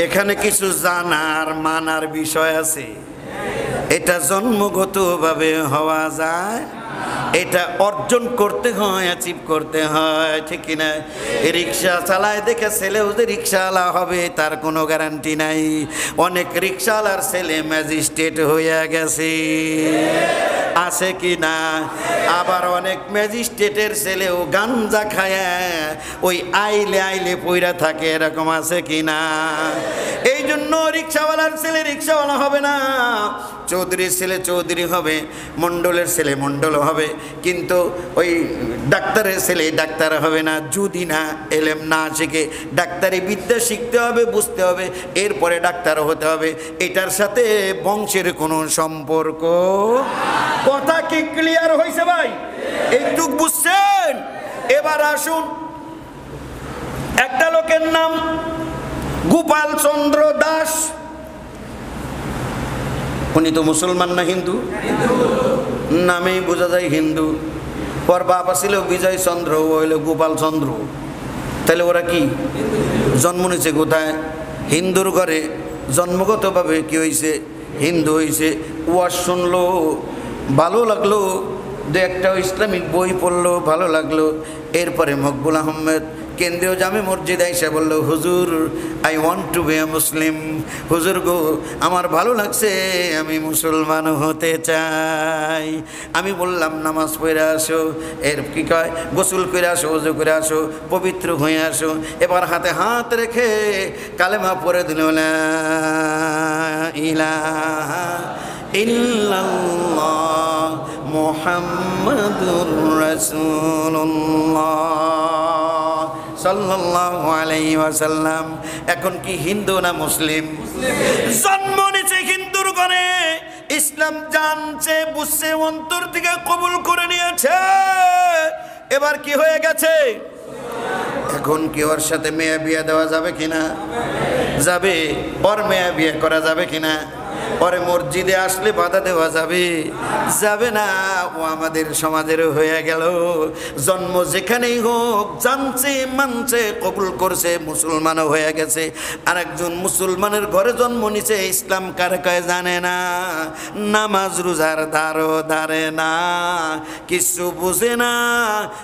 এখানে কিছু জানার মানার বিষয় আছে। এটা জন্মগতভাবে হওয়া যায়, এটা অর্জন করতে হয়, অ্যাচিভ করতে হয়, ঠিক কিনা? রিক্সা চালায় দেখে ছেলেও যে রিক্সাওয়ালা হবে তার কোনো গ্যারান্টি নাই। অনেক রিক্সাওয়ালার ছেলে ম্যাজিস্ট্রেট হয়ে গেছে, আছে কি না? আবার অনেক ম্যাজিস্ট্রেটের ছেলেও গাঞ্জা খায় ওই আইলে আইলে পইরা থাকে, এরকম আছে কি না? এই জন্য রিক্সাওয়ালার ছেলে রিক্সাওয়ালা হবে না, চৌধুরীর ছেলে চৌধুরী হবে, মণ্ডলের ছেলে মণ্ডল হবে, কিন্তু ওই ডাক্তারের ছেলে ডাক্তার হবে না যদি না এলেম না শিখে। ডাক্তারি বিদ্যা শিখতে হবে, বুঝতে হবে, এরপরে ডাক্তার হতে হবে। এটার সাথে বংশের কোনো সম্পর্ক। কথা কি ক্লিয়ার হয়েছে ভাই? এইটুক বুঝছেন? এবার আসুন, একটা লোকের নাম গোপাল চন্দ্র দাস। উনি তো মুসলমান না হিন্দু? নামেই বোঝা যায় হিন্দু। ওর বাবা ছিল বিজয় চন্দ্র, ও হইল গোপাল চন্দ্র। তাহলে ওরা কি জন্ম নিয়েছে কোথায়? হিন্দুর ঘরে জন্মগতভাবে কি হয়েছে? হিন্দু হয়েছে। ওয়াজ শুনলো, ভালো লাগলো, দু একটা ইসলামিক বই পড়লো, ভালো লাগলো। এরপরে মকবুল আহমেদ কেন্দ্রীয় জামে মসজিদে এসে বলল, হুজুর I want to B A মুসলিম। হুজুর গো, আমার ভালো লাগছে, আমি মুসলমান হতে চাই। আমি বললাম নামাজ পড়ে আসো, এর কি কয় গোসল করে আসো, ওযু করে আসো, পবিত্র হয়ে আসো। এবার হাতে হাত রেখে কালেমা পড়ে দিল, লা ইলাহা ইল্লাল্লাহ মুহাম্মাদুর রাসূলুল্লাহ সাল্লাল্লাহু আলাইহি ওয়াসাল্লাম। এখন কি হিন্দু না মুসলিম? জন্ম নিয়েছে হিন্দুর ঘরে, ইসলাম জানছে, বুঝছে, অন্তর থেকে কবুল করে নিয়েছে। এবার কি হয়ে গেছে? এখন কি ওর সাথে মেয়ে বিয়ে দেওয়া যাবে কিনা? যাবে। ওর মেয়ে বিয়ে করা যাবে কিনা? পরে মসজিদে আসলে বাধা দেওয়া যাবে? যাবে না। ও আমাদের সমাজের হয়ে গেল। জন্ম যেখানেই হোক জানছে, মানছে, কবুল করছে, মুসলমানও হয়ে গেছে। আর একজন মুসলমানের ঘরে জন্ম নিছে, ইসলাম কার কয় জানে না, নামাজ রোজার ধারও ধারে না, কিছু বুঝে না,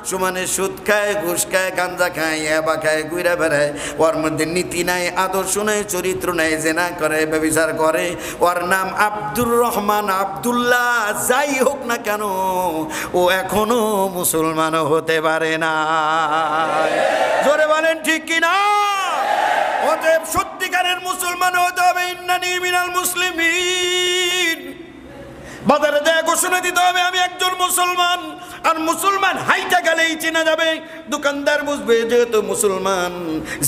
সমানে সুদ খায়, ঘুষ খায়, গাঞ্জা খায়, ইয়াবা খায়, ঘুরে বেড়ায়। ওর মধ্যে নীতি নাই, আদর্শ নাই, চরিত্র নাই, জেনা করে, ব্যভিচার করে। ওর নাম আব্দুর রহমান, আব্দুল্লাহ, যাই হোক না কেন, ও এখনো মুসলমানও হতে পারে না। জোরে বলেন ঠিক কিনা? অতএব সত্যিকারের মুসলমান হতে হবে। ইন্নানি মিনাল মুসলিমিন। বাজারে দেয়া ঘোষণা দিতে হবে আমি একজন মুসলমান। আর মুসলমান হাইটা গেলেই চেনা যাবে। দোকানদার বুঝবে যেহেতু মুসলমান,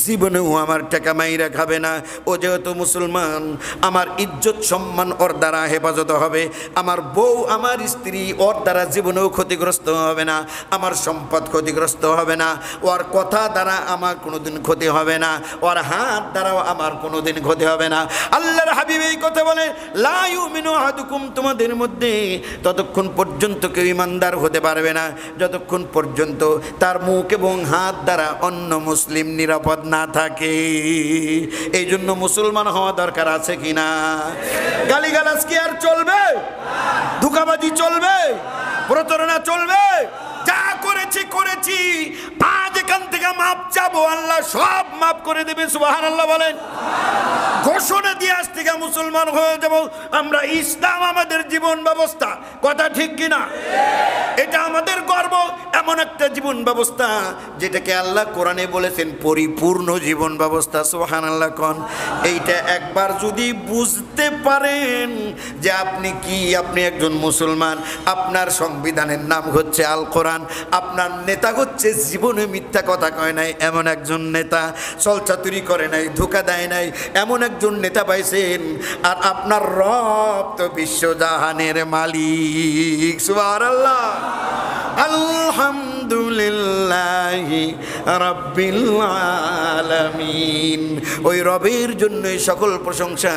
জীবনেও আমার টাকা মাইরা খাবে না। ও যেহেতু মুসলমান, আমার ইজ্জত সম্মান ওর দ্বারা হেফাজত হবে। আমার বউ, আমার স্ত্রী ওর দ্বারা জীবনেও ক্ষতিগ্রস্ত হবে না। আমার সম্পদ ক্ষতিগ্রস্ত হবে না। ওর কথা দ্বারা আমার কোনোদিন ক্ষতি হবে না। ওর হাত দ্বারাও আমার কোনোদিন ক্ষতি হবে না। আল্লাহর হাবিব এই কথা বলে, লা ইউমিনু আহাদুকুম, তোমাদের মধ্যে ততক্ষণ পর্যন্ত কেউ ইমানদার হতে পারবে না যতক্ষণ পর্যন্ত তার মুখ এবং হাত দ্বারা অন্য মুসলিম নিরাপদ না থাকে। এই জন্য মুসলমান হওয়া দরকার আছে কিনা? গালিগালাজ কি আর চলবে? ধোঁকাবাজি চলবে? প্রতারণা চলবে? যা করেছি করেছি, আজ এখান থেকে মাপ চাবো, আল্লাহ সব মাপ করে দেবে। সুবহানাল্লাহ বলেন। ঘোষণা দিয়ে আজ থেকে মুসলমান হয়ে যাব আমরা। ইসলাম আমাদের জীবন ব্যবস্থা, কথা ঠিক কিনা? এটা আমাদের গর্ব। এমন একটা জীবন ব্যবস্থা যেটাকে আল্লাহ কোরআনে বলেছেন পরিপূর্ণ জীবন ব্যবস্থা। সুবহানাল্লাহ কোন। এইটা একবার যদি বুঝতে পারেন যে আপনি কি, আপনি একজন মুসলমান, আপনার সংবিধানের নাম হচ্ছে আল কোরআন, আপনার নেতা হচ্ছে জীবনে মিথ্যা কথা কয় নাই এমন একজন নেতা, ছলচাতুরি করে নাই, ধোঁকা দেয় নাই এমন একজন নেতা পাইছেন। আর আপনার রব তো বিশ্বজাহানের মালিক। সুবহানাল্লাহ। আলহামদুলিল্লাহি রাব্বিল আলামিন। ওই রবের জন্যই সকল প্রশংসা,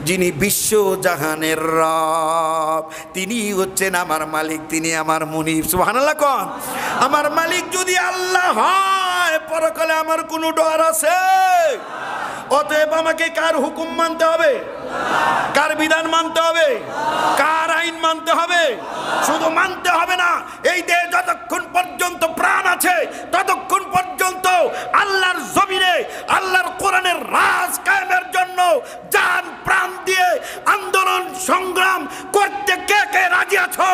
যিনি বিশ্বজাহানের রব। তিনি হচ্ছেন আমার মালিক, তিনি আমার মুনিব। সুবহানাল্লাহ কোন। আমার মালিক যদি আল্লাহ হয়, পরকালে আমার কোনো ডর আছে? অতএব আমাকে কার হুকুম মানতে হবে? কার বিধান মানতে হবে? কার আইন মানতে হবে? শুধু মানতে হবে না, এই দেহে যতক্ষণ পর্যন্ত প্রাণ আছে ততক্ষণ পর্যন্ত আল্লাহর জমিনে আল্লাহর কোরআনের রাজ কায়েমের জন্য জান প্রাণ দিয়ে আন্দোলন সংগ্রাম করতে কে কে রাজি আছো?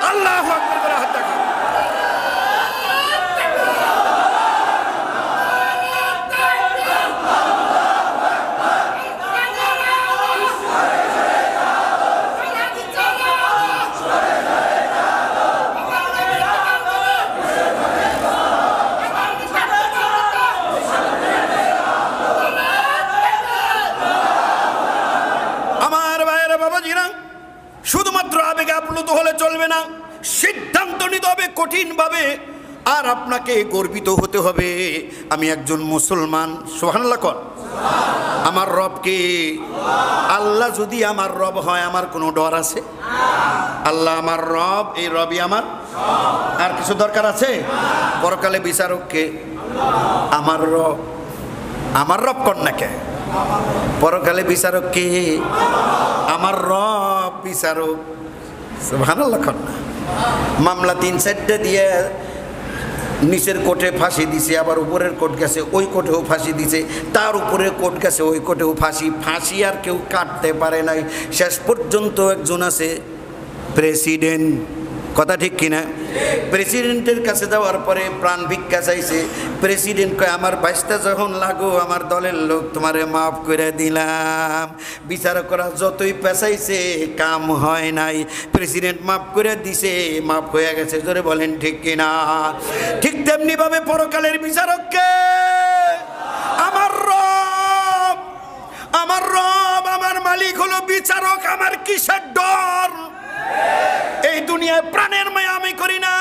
আল্লাহু আকবার বলে হাত দেখো। শুধুমাত্র আবেগে আপ্লুত হলে চলবে না, সিদ্ধান্ত নিতে হবে কঠিনভাবে। আর আপনাকে গর্বিত হতে হবে আমি একজন মুসলমান। সুবহানাল্লাহ কর। আমার রব কে? আল্লাহ যদি আমার রব হয় আমার কোনো ডর আছে? আল্লাহ আমার রব, এই রবই আমার। আর কিছু দরকার আছে? পরকালে বিচারক কে? আমার রব। আমার রব কর না কে? পরকালে বিচারক কে? আমার রব বিচারক। সুবহানাল্লাহ কর না। মামলা 3-4টা দিয়ে নিচের কোর্টে ফাঁসি দিছে, আবার উপরের কোর্ট গেছে ওই কোর্টেও ফাঁসি দিছে, তার উপরের কোর্ট গেছে ওই কোর্টেও ফাঁসি। ফাঁসি আর কেউ কাটতে পারে নাই। শেষ পর্যন্ত একজন আছে প্রেসিডেন্ট, কথা ঠিক কিনা? প্রেসিডেন্টের কাছে যাওয়ার পরে প্রাণ ভিক্ষা চাইছে। প্রেসিডেন্ট কয় আমার বাইশটা যখন লাগো আমার দলের লোক তোমারে মাফ করে দিলাম। বিচারকরা যতই পেঁচাইছে কাম হয় নাই, প্রেসিডেন্ট মাফ করে দিছে, মাফ হয়ে গেছে। জোরে বলেন ঠিক কিনা? ঠিক তেমনি ভাবে পরকালের বিচারককে আমার রব, আমার রব, আমার মালিক হলো বিচারক। আমার কিসের ডর? এই দুনিয়ায় প্রাণের মায়া আমি করি না।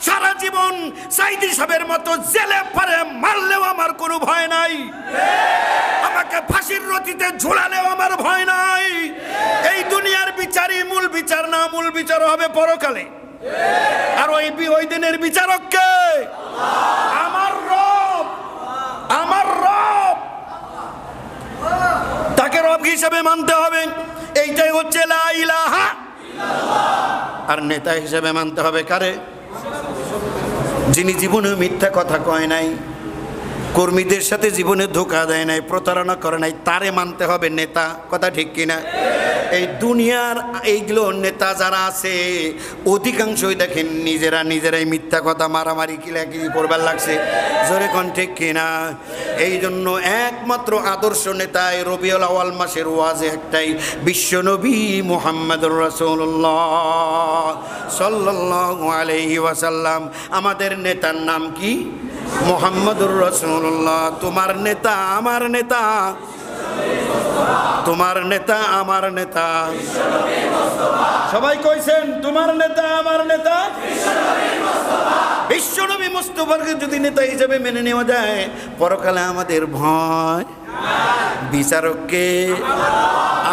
সারা জীবন সাইদি সাহেবের মতো জেলে পারে মারলেও আমার কোনো ভয় নাই, আমাকে ফাঁসির রতিতে ঝুলালেও আমার ভয় নাই। এই দুনিয়ার বিচারই মূল বিচার না, মূল বিচার হবে পরকালে। আর ওই দিনের বিচারক কে? আমার রব, আমার রব। তাকে রব হিসেবে মানতে হবে। এইটাই হচ্ছে লা ইলাহা। আর নেতা হিসেবে মানতে হবে কারে? যিনি জীবনে মিথ্যা কথা কয় নাই, কর্মীদের সাথে জীবনে ধোঁকা দেয় নাই, প্রতারণা করে নাই, তারে মানতে হবে নেতা। কথা ঠিক কিনা? এই দুনিয়ার এইগুলো নেতা যারা আছে অধিকাংশই দেখেন নিজেরাই মিথ্যা কথা মারামারি কিলাকিলি করবার লাগছে। জোরে কোন ঠিক কিনা? এই জন্য একমাত্র আদর্শ নেতা এই রবিউল আউয়াল মাসের ওয়াজে একটাই, বিশ্বনবী মুহাম্মদুর রাসূলুল্লাহ সাল্লাল্লাহু আলাইহি ওয়াসাল্লাম। আমাদের নেতার নাম কি? মুহাম্মদুর রাসূলুল্লাহ। তোমার নেতা আমার নেতা, তোমার নেতা আমার নেতা। সবাই কইছেন তোমার নেতা আমার নেতা বিশ্বনবী মুস্তাফাকে যদি নেতা হিসেবে মেনে নেওয়া যায়, পরকালে আমাদের ভয়। বিচারককে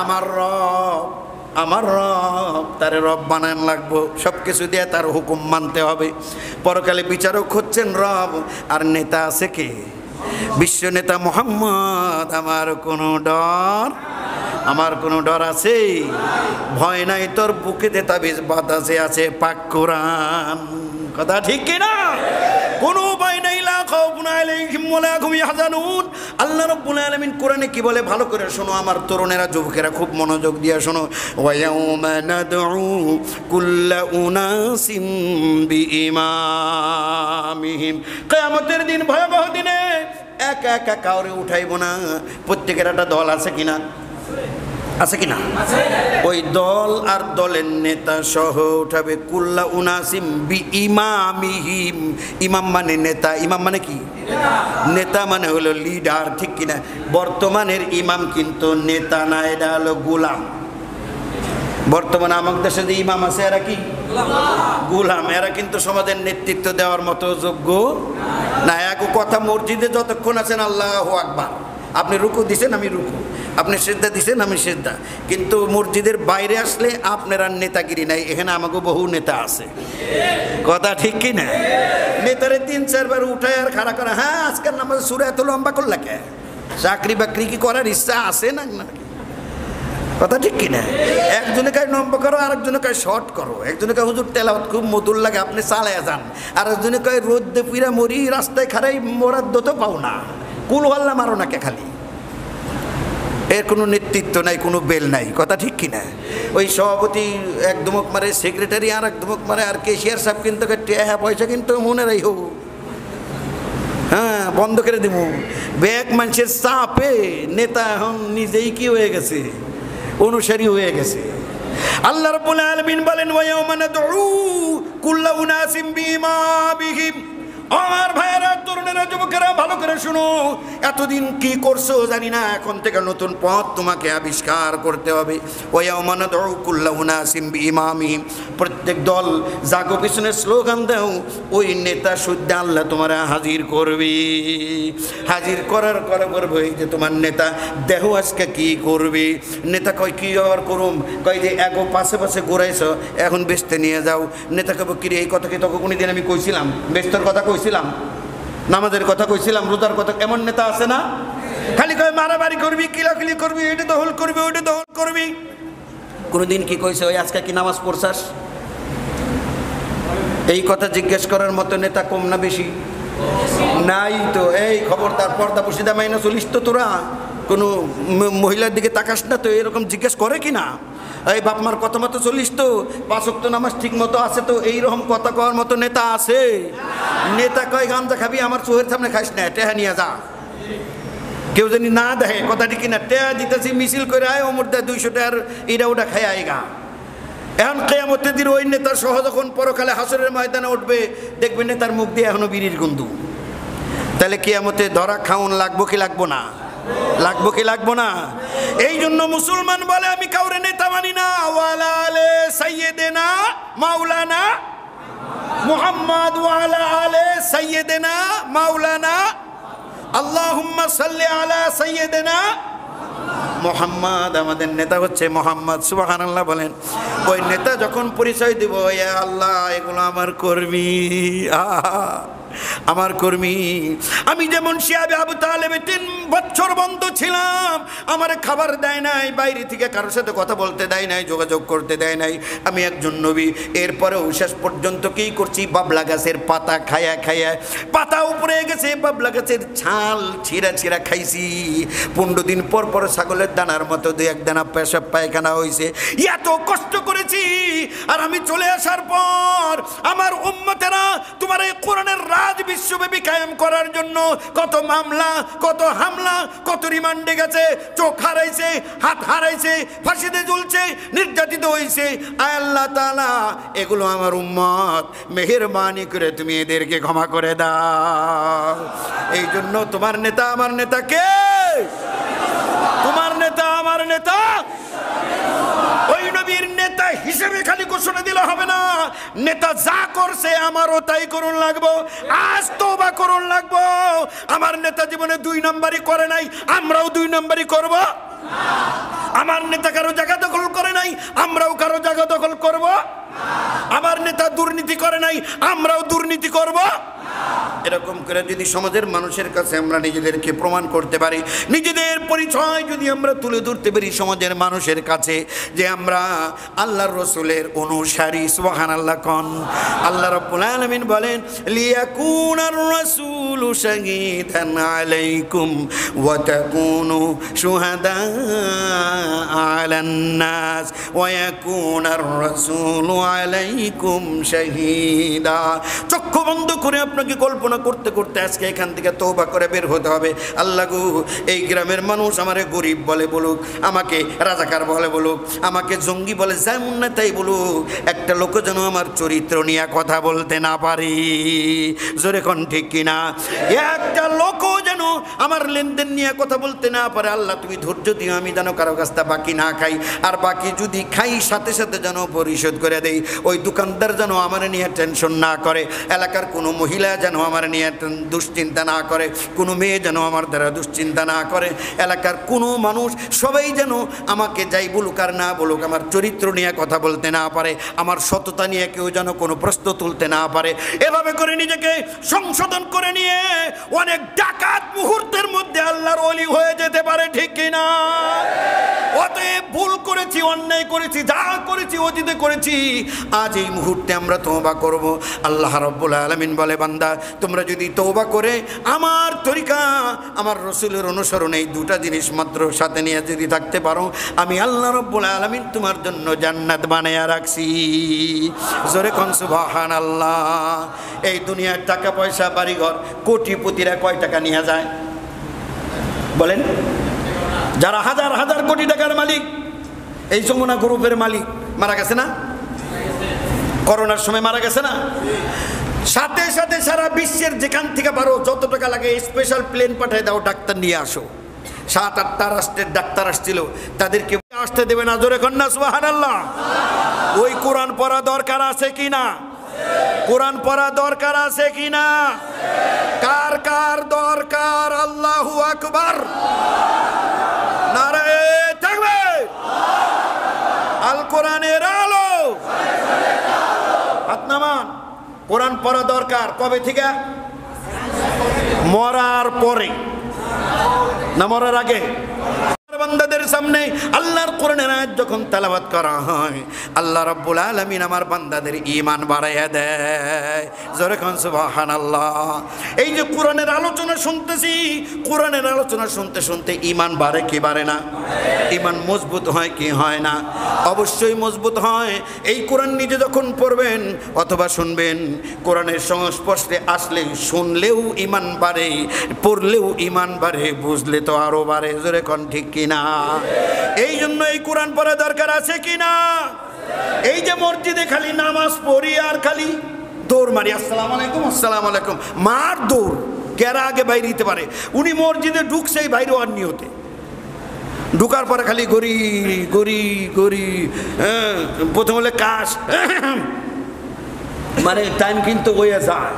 আমার রব, আমার রব, তারে রব বানান লাগবো। সব কিছু দিয়ে তার হুকুম মানতে হবে। পরকালে বিচারক হচ্ছেন রব, আর নেতা আছে কে? বিশ্ব নেতা মুহাম্মদ। আমার কোনো ডর, আমার কোনো ডর আছে? ভয় নাই তোর বুকেতে তাবিজ বাতাসে আছে পাক কোরআন। কথা ঠিক কিনা? কোনো ভয় নাই। লা খাউফুন আলাইহিম ওয়া লা হুম ইয়াহজানুন। আল্লাহ রাব্বুল আলামিন কোরআনে কি বলে ভালো করে শোনো, আমার তরুণেরা যুবকেরা খুব মনোযোগ দিয়ে শোনো। ওয়া ইয়াউমা নাদউ কুল্লা উনাসিম বিইমামিহিম। কিয়ামতের দিন, ভয়াবহ দিনে একা একা কাউরে উঠাইব না। প্রত্যেকের একটা দল আছে কিনা? আছে কিনা? ওই দল আর দলের নেতা সহ উঠাবে। কুল্লা উনাসিম বিইমামিহিম। ইমাম মানে নেতা। ইমাম মানে কি? নেতা মানে হলো লিডার, ঠিক কিনা? বর্তমানের ইমাম কিন্তু নেতা না, এটা হলো গোলাম। বর্তমানে আমাদের দেশে যে ইমাম আছে এরা কি? গোলাম। এরা কিন্তু সমাজের নেতৃত্ব দেওয়ার মতো যোগ্য না। এক কথা, মসজিদে যতক্ষণ আছেন আল্লাহু আকবার, আপনি রুকু দিছেন আমি রুকু, আপনি সিজদা দিছেন আমি সিজদা, কিন্তু মসজিদের বাইরে আসলে আপনার আর নেতাগিরি নাই। এখানে আমাকে বহু নেতা আছে। কথা ঠিক কি না? নেতারে 3-4 বার উঠায় আর খাড়া করা। হ্যাঁ, আজকের নামাজ সূরা এত লম্বা করলা কে? চাকরি বাকরি কি করার ইচ্ছা আছে না? কথা ঠিক কিনা? একজনে কাজ লম্বা করো, আরেকজনে কাজ শর্ট করো। একজনে কাজ হুজুর তেলাওয়াত খুব মধুর লাগে, আপনি চালায়া যান। আর একজনে কয় রোদ দে পুরা মরি, রাস্তায় খারাই মরার দতো পাও না, কুল হল্লা মারো না কে খালি। এর কোনো নেতৃত্ব নাই, কোনো বেল নাই। কথা ঠিক কিনা? ওই সভাপতি এক ধমক মারে, সেক্রেটারি আর এক ধমক মারে, আর কেশিয়ার সাহেব কিন্তু পয়সা কিন্তু মনে রাই হোক, হ্যাঁ বন্ধ করে দেব। ব্যাগ মানুষের চাপে নেতা এখন নিজেই কি হয়ে গেছে? অনুসারী হয়ে গেছে। আল্লাহ রাব্বুল আলামিন বলেন ওয়া ইয়াউমা নাদউ কুল্লা উনাসিম বিইমামিহিম। আমার ভাইয়েরা, তরুণেরা, যুবকেরা, ভালো করে শুনো। এতদিন কি করছো জানি না, এখন থেকে নতুন পথ তোমাকে আবিষ্কার করতে হবে। ওয়ায়াউমা নাদউ কুল্লা উনাসিম বিইমামিহিম, প্রত্যেক দল জাগো পিছনে স্লোগান দাও, ওই নেতা শুদ্ধ আল্লাহ তোমারা হাজির করবে। হাজির করার করবে এই যে তোমার নেতা, দেহ আজকে কি করবে। নেতা কয় কি আর করুম, কয় যে এগো পাশে পাশে ঘুরাইছ, এখন বেচতে নিয়ে যাও। নেতা কব কিরে, এই কথা কি তোকে কোনোদিন আমি কইছিলাম? বেচতের কথা কইছিলাম, নামাজের কথা কইছিলাম, রোজার কথা। এমন নেতা আছে না, খালি কয় মারামারি করবি, কিলাকিলি করবি, এটা দখল করবি, ওইটা দখল করবি। কোনোদিন কি কইছে ওই আজকে কি নামাজ পড়ছাস? এই কথা জিজ্ঞেস করার মতো নেতা কম না বেশি? নাই তো। এই খবরদার, পর্দা বসিদা মাইনা চলিস তো তোরা, কোনো মহিলার দিকে তাকাস না তো, এরকম জিজ্ঞেস করে কি না? এই বাপ মার কথা মতো চলিস তো, 5 ওয়াক্ত নামাজ ঠিক মতো আছে তো, এইরকম কথা কওয়ার মতো নেতা আছে? নেতা কয় গাঞ্জা খাবি, আমার চোখের সামনে খাইস না, টেহা নিয়ে যা। কেউ জানি না দেখে কথাটি কিনা, টেহা দিতেছি মিছিল করে আয়, ওমর দেয় 200 টাকার এটা ওটা খাই আয়গা। এখন কিয়ামতের দিন ওই নেতার সহ যখন পরকালে হাসরের ময়দানে উঠবে, দেখবেন নেতার মুখ দিয়ে এখনো বিড়ির গন্ধু। তাহলে কিয়ামতে ধরা খাওন লাগবো কি লাগবো না? লাগবো কি লাগবো না? এই জন্য মুসলমান বলে আমি কাউরে নেতা মানি না। ওয়ালা আলে সাইয়্যিদিনা মাওলানা মুহাম্মদ, ওয়ালা আলে সাইয়্যিদিনা মাওলানা আল্লাহুম্মা সাল্লি আলা সাইয়্যিদিনা মুহাম্মদ। আমাদের নেতা হচ্ছে মুহাম্মদ, সুবহানাল্লাহ বলেন। ওই নেতা যখন পরিচয় দিব, ইয়া আল্লাহ এগুলো আমার কর্মী, আমার কর্মী। আমি যেমন শিয়াবে আবু তালেবে 3 বছর বন্ধ ছিলাম, আমার খাবার দেয় নাই, বাইরে থেকে কারোর সাথে কথা বলতে দেয় নাই, যোগাযোগ করতে দেয় নাই। আমি একজন নবী, এরপরেও শেষ পর্যন্ত কি করছি, বাবলা গাছের পাতা খায়া খায়া, পাতা উপরে গেছে, বাবলা গাছের ছাল ছিঁড়া ছিঁড়া খাইছি। 15 দিন পর পর ছাগলের দানার মতো 2-1 দানা পেশাব পায়খানা হয়েছে। এত কষ্ট করেছি। আর আমি চলে আসার পর আমার উম্মতেরা তোমার এই কোরআনের রাজ বিশ্বব্যাপী কায়েম করার জন্য কত মামলা, কত হামলা, কত রিমান্ডে গেছে, চোখ হারাইছে, হাত হারাইছে, ফাঁসিতে ঝুলছে, নির্যাতিত হয়েছে। আয় আল্লাহ তাআলা, এগুলো আমার উম্মত, মেহেরবানি করে তুমি এদেরকে ক্ষমা করে দাও। এই জন্য তোমার নেতা আমার নেতা কে? তোমার নেতা আমার নেতা ওই নবীর নেতা হিসেবে খালি ঘোষণা দিলে হবে না। নেতা যা করছে আমারও তাই করুন লাগবো, আজ তওবা করুন লাগবো। আমার নেতা জীবনে 2 নাম্বারই করে নাই, আমরাও 2 নাম্বারই করব। আমার নেতা কারো জায়গা দখল করে নাই, আমরাও কারো জায়গা দখল করব। আমার নেতা দুর্নীতি করে নাই, আমরাও দুর্নীতি করব। এরকম করে যদি সমাজের মানুষের কাছে আমরা নিজেদেরকে প্রমাণ করতে পারি, নিজেদের পরিচয় যদি আমরা তুলে ধরতে পারি সমাজের মানুষের কাছে যে আমরা আল্লাহর রাসূলের অনুসারী, সুবহানাল্লাহ কোন। আল্লাহ রাব্বুল আলামিন বলেন, লিয়াকুনার রাসূলু শাহীদান আলাইকুম ওয়া তাকুনু শুহাদা আলান নাস ওয়া ইয়াকুনার রাসূলু আলাইকুম শাহীদা। চক্ষু বন্ধ করে আপনাকে কল্পনা করতে করতে আজকে এখান থেকে তওবা করে বের হতে হবে। আল্লাহ গো, এই গ্রামের মানুষ আমারে গরিব বলে বলুক, আমাকে রাজাকার বলে বলুক, আমাকে জঙ্গি বলে, যেমন না তাই বলুক, একটা লোক যেন আমার চরিত্র নিয়ে কথা বলতে না পারি। জোরে কোন ঠিক কিনা? একটা লোকও যেন আমার লেনদেন নিয়ে কথা বলতে না পারে। আল্লাহ তুমি ধৈর্য দিও, আমি যেন কারো কাছটা বাকি না খাই, আর বাকি যদি খাই সাথে সাথে যেন পরিশোধ করে দেই। ওই দোকানদার যেন আমার নিয়ে টেনশন না করে, এলাকার কোনো মহিলা যেন আমার নিয়ে দুশ্চিন্তা না করে, কোনো মেয়ে যেন আমার দ্বারা দুশ্চিন্তা না করে, এলাকার কোনো মানুষ সবাই যেন আমাকে যাই বলুক আর না বলুক আমার চরিত্র নিয়ে কথা বলতে না পারে, আমার সততা নিয়ে কেউ যেন কোনো প্রশ্ন তুলতে না পারে। এভাবে করে নিজেকে সংশোধন করে নিয়ে অনেক ডাকাত মুহূর্তের মধ্যে আল্লাহর ওলি হয়ে যেতে পারে, ঠিক কিনা? অতএব ভুল করেছি, অন্যায় করেছি, যা করেছি অতীতে করেছি, আজ এই মুহূর্তে আমরা তওবা করব। আল্লাহ রাব্বুল আলামিন বলে, বান্দা তোমরা যদি তওবা করে আমার তরিকা, আমার রাসূলের অনুসরণ, এই 2টা জিনিস মাত্র সাথে নিয়ে যদি থাকতে পারো, আমি আল্লাহ রাব্বুল আলামিন তোমার জন্য জান্নাত বানায়া রাখছি। জোরে কোন সুবহানাল্লাহ। এই দুনিয়ার টাকা পয়সা, বাড়িঘর, কোটিপতিরা কয় টাকা নিয়ে যায় বলেন? যারা হাজার হাজার কোটি টাকার মালিক, এই যমুনা গ্রুপের মালিক মারা গেছে না? করোনার সময় মারা গেছে না? সাথে সাথে সারা বিশ্বের যেখান থেকে পারো যত টাকা লাগে স্পেশাল প্লেন পাঠিয়ে দাও, ডাক্তার নিয়ে আসো। 7-8টা রাষ্ট্রের ডাক্তার আসছিল, তাদেরকে আসতে দেবে না। জোরে কন্যা সুবহানাল্লাহ। ওই কোরআন পড়া দরকার আছে কিনা? কোরআন পড়া দরকার আছে কিনা? কার কার দরকার? আল্লাহু আকবার, নারে তাকবীর। আল কোরআনের আলো, হাত নামান। কোরআন পড়া দরকার কবে থেকে? মরার পরে না মরার আগে? বান্দাদের সামনে আল্লাহর কোরআনের আয়াত যখন তেলাওয়াত করা হয়, আল্লাহ রাব্বুল আলামিন আমার বান্দাদের ঈমান বাড়াইয়া দেয়। জোরে কোন সুবহানাল্লাহ। এই যে কোরআনের আলোচনা শুনতেছি, কোরআনের আলোচনা শুনতে শুনতে ঈমান বাড়ে কি বাড়ে না? ঈমান মজবুত হয় কি হয় না? অবশ্যই মজবুত হয়। এই কোরআন নিজে যখন পড়বেন অথবা শুনবেন, কোরআনের সংস্পর্শে আসলে শুনলেও ঈমান বাড়ে, পড়লেও ঈমান বাড়ে, বুঝলে তো আরো বাড়ে। জোরে কোন ঠিক কিনা? এই জন্য এই কোরআন পড়া দরকার আছে কিনা? এই যে মসজিদে খালি নামাজ পড়ি আর খালি দৌড় মারি, আসসালামু আলাইকুম আসসালামু আলাইকুম, মার দৌড়, কেরা আগে বাইরে দিতে পারে? উনি মসজিদে ঢুকছেই বাইরে আর নিয়তে ঢুকার পরে খালি গড়ি গড়ি গড়ি, প্রথম হলে কাশ, মানে টাইম কিন্তু হয়ে যায়,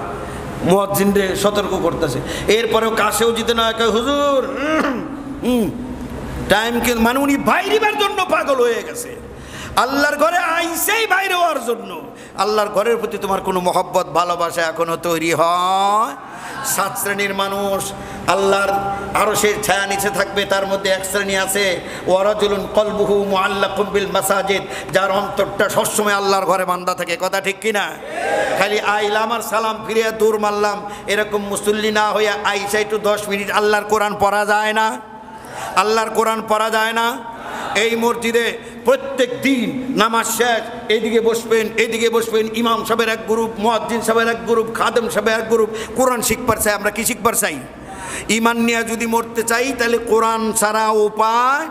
মুয়াজ্জিনরে সতর্ক করতেছে। এরপরেও কাশেও যেতে না, হুজুর টাইম কিন্তু, মানে উনি বাইরেবার জন্য পাগল হয়ে গেছে। আল্লাহর ঘরে আইসেই বাইরে হওয়ার জন্য। আল্লাহর ঘরের প্রতি তোমার কোনো মহব্বত ভালোবাসা এখনো তৈরি হয়? 7 শ্রেণীর মানুষ আল্লাহর আরশের ছায়া নিচে থাকবে, তার মধ্যে এক শ্রেণী আছে ওয়ারাজুলুন কলবুহু মুআল্লাকুম বিল মাসাজিদ, যার অন্তরটা সবসময় আল্লাহর ঘরে বান্ধা থাকে। কথা ঠিক কিনা? খালি আইলাম আর সালাম ফিরিয়া দূর মারলাম, এরকম মুসল্লি না হইয়া আইসা একটু 10 মিনিট আল্লাহর কোরআন পড়া যায় না? আল্লাহর কোরআন পড়া যায় না? এই মসজিদে প্রত্যেক দিন নামাজ শেষ, এদিকে বসবেন এদিকে বসবেন, ইমাম সাহেবের এক গ্রুপ, মুয়াজ্জিন সাহেবের এক গ্রুপ, খাদেম সাহেবের এক গ্রুপ, কোরআন শিখবার চাই। আমরা কি শিখবার চাই? ইমান নিয়ে যদি মরতে চাই তাহলে কোরআন ছাড়া উপায়।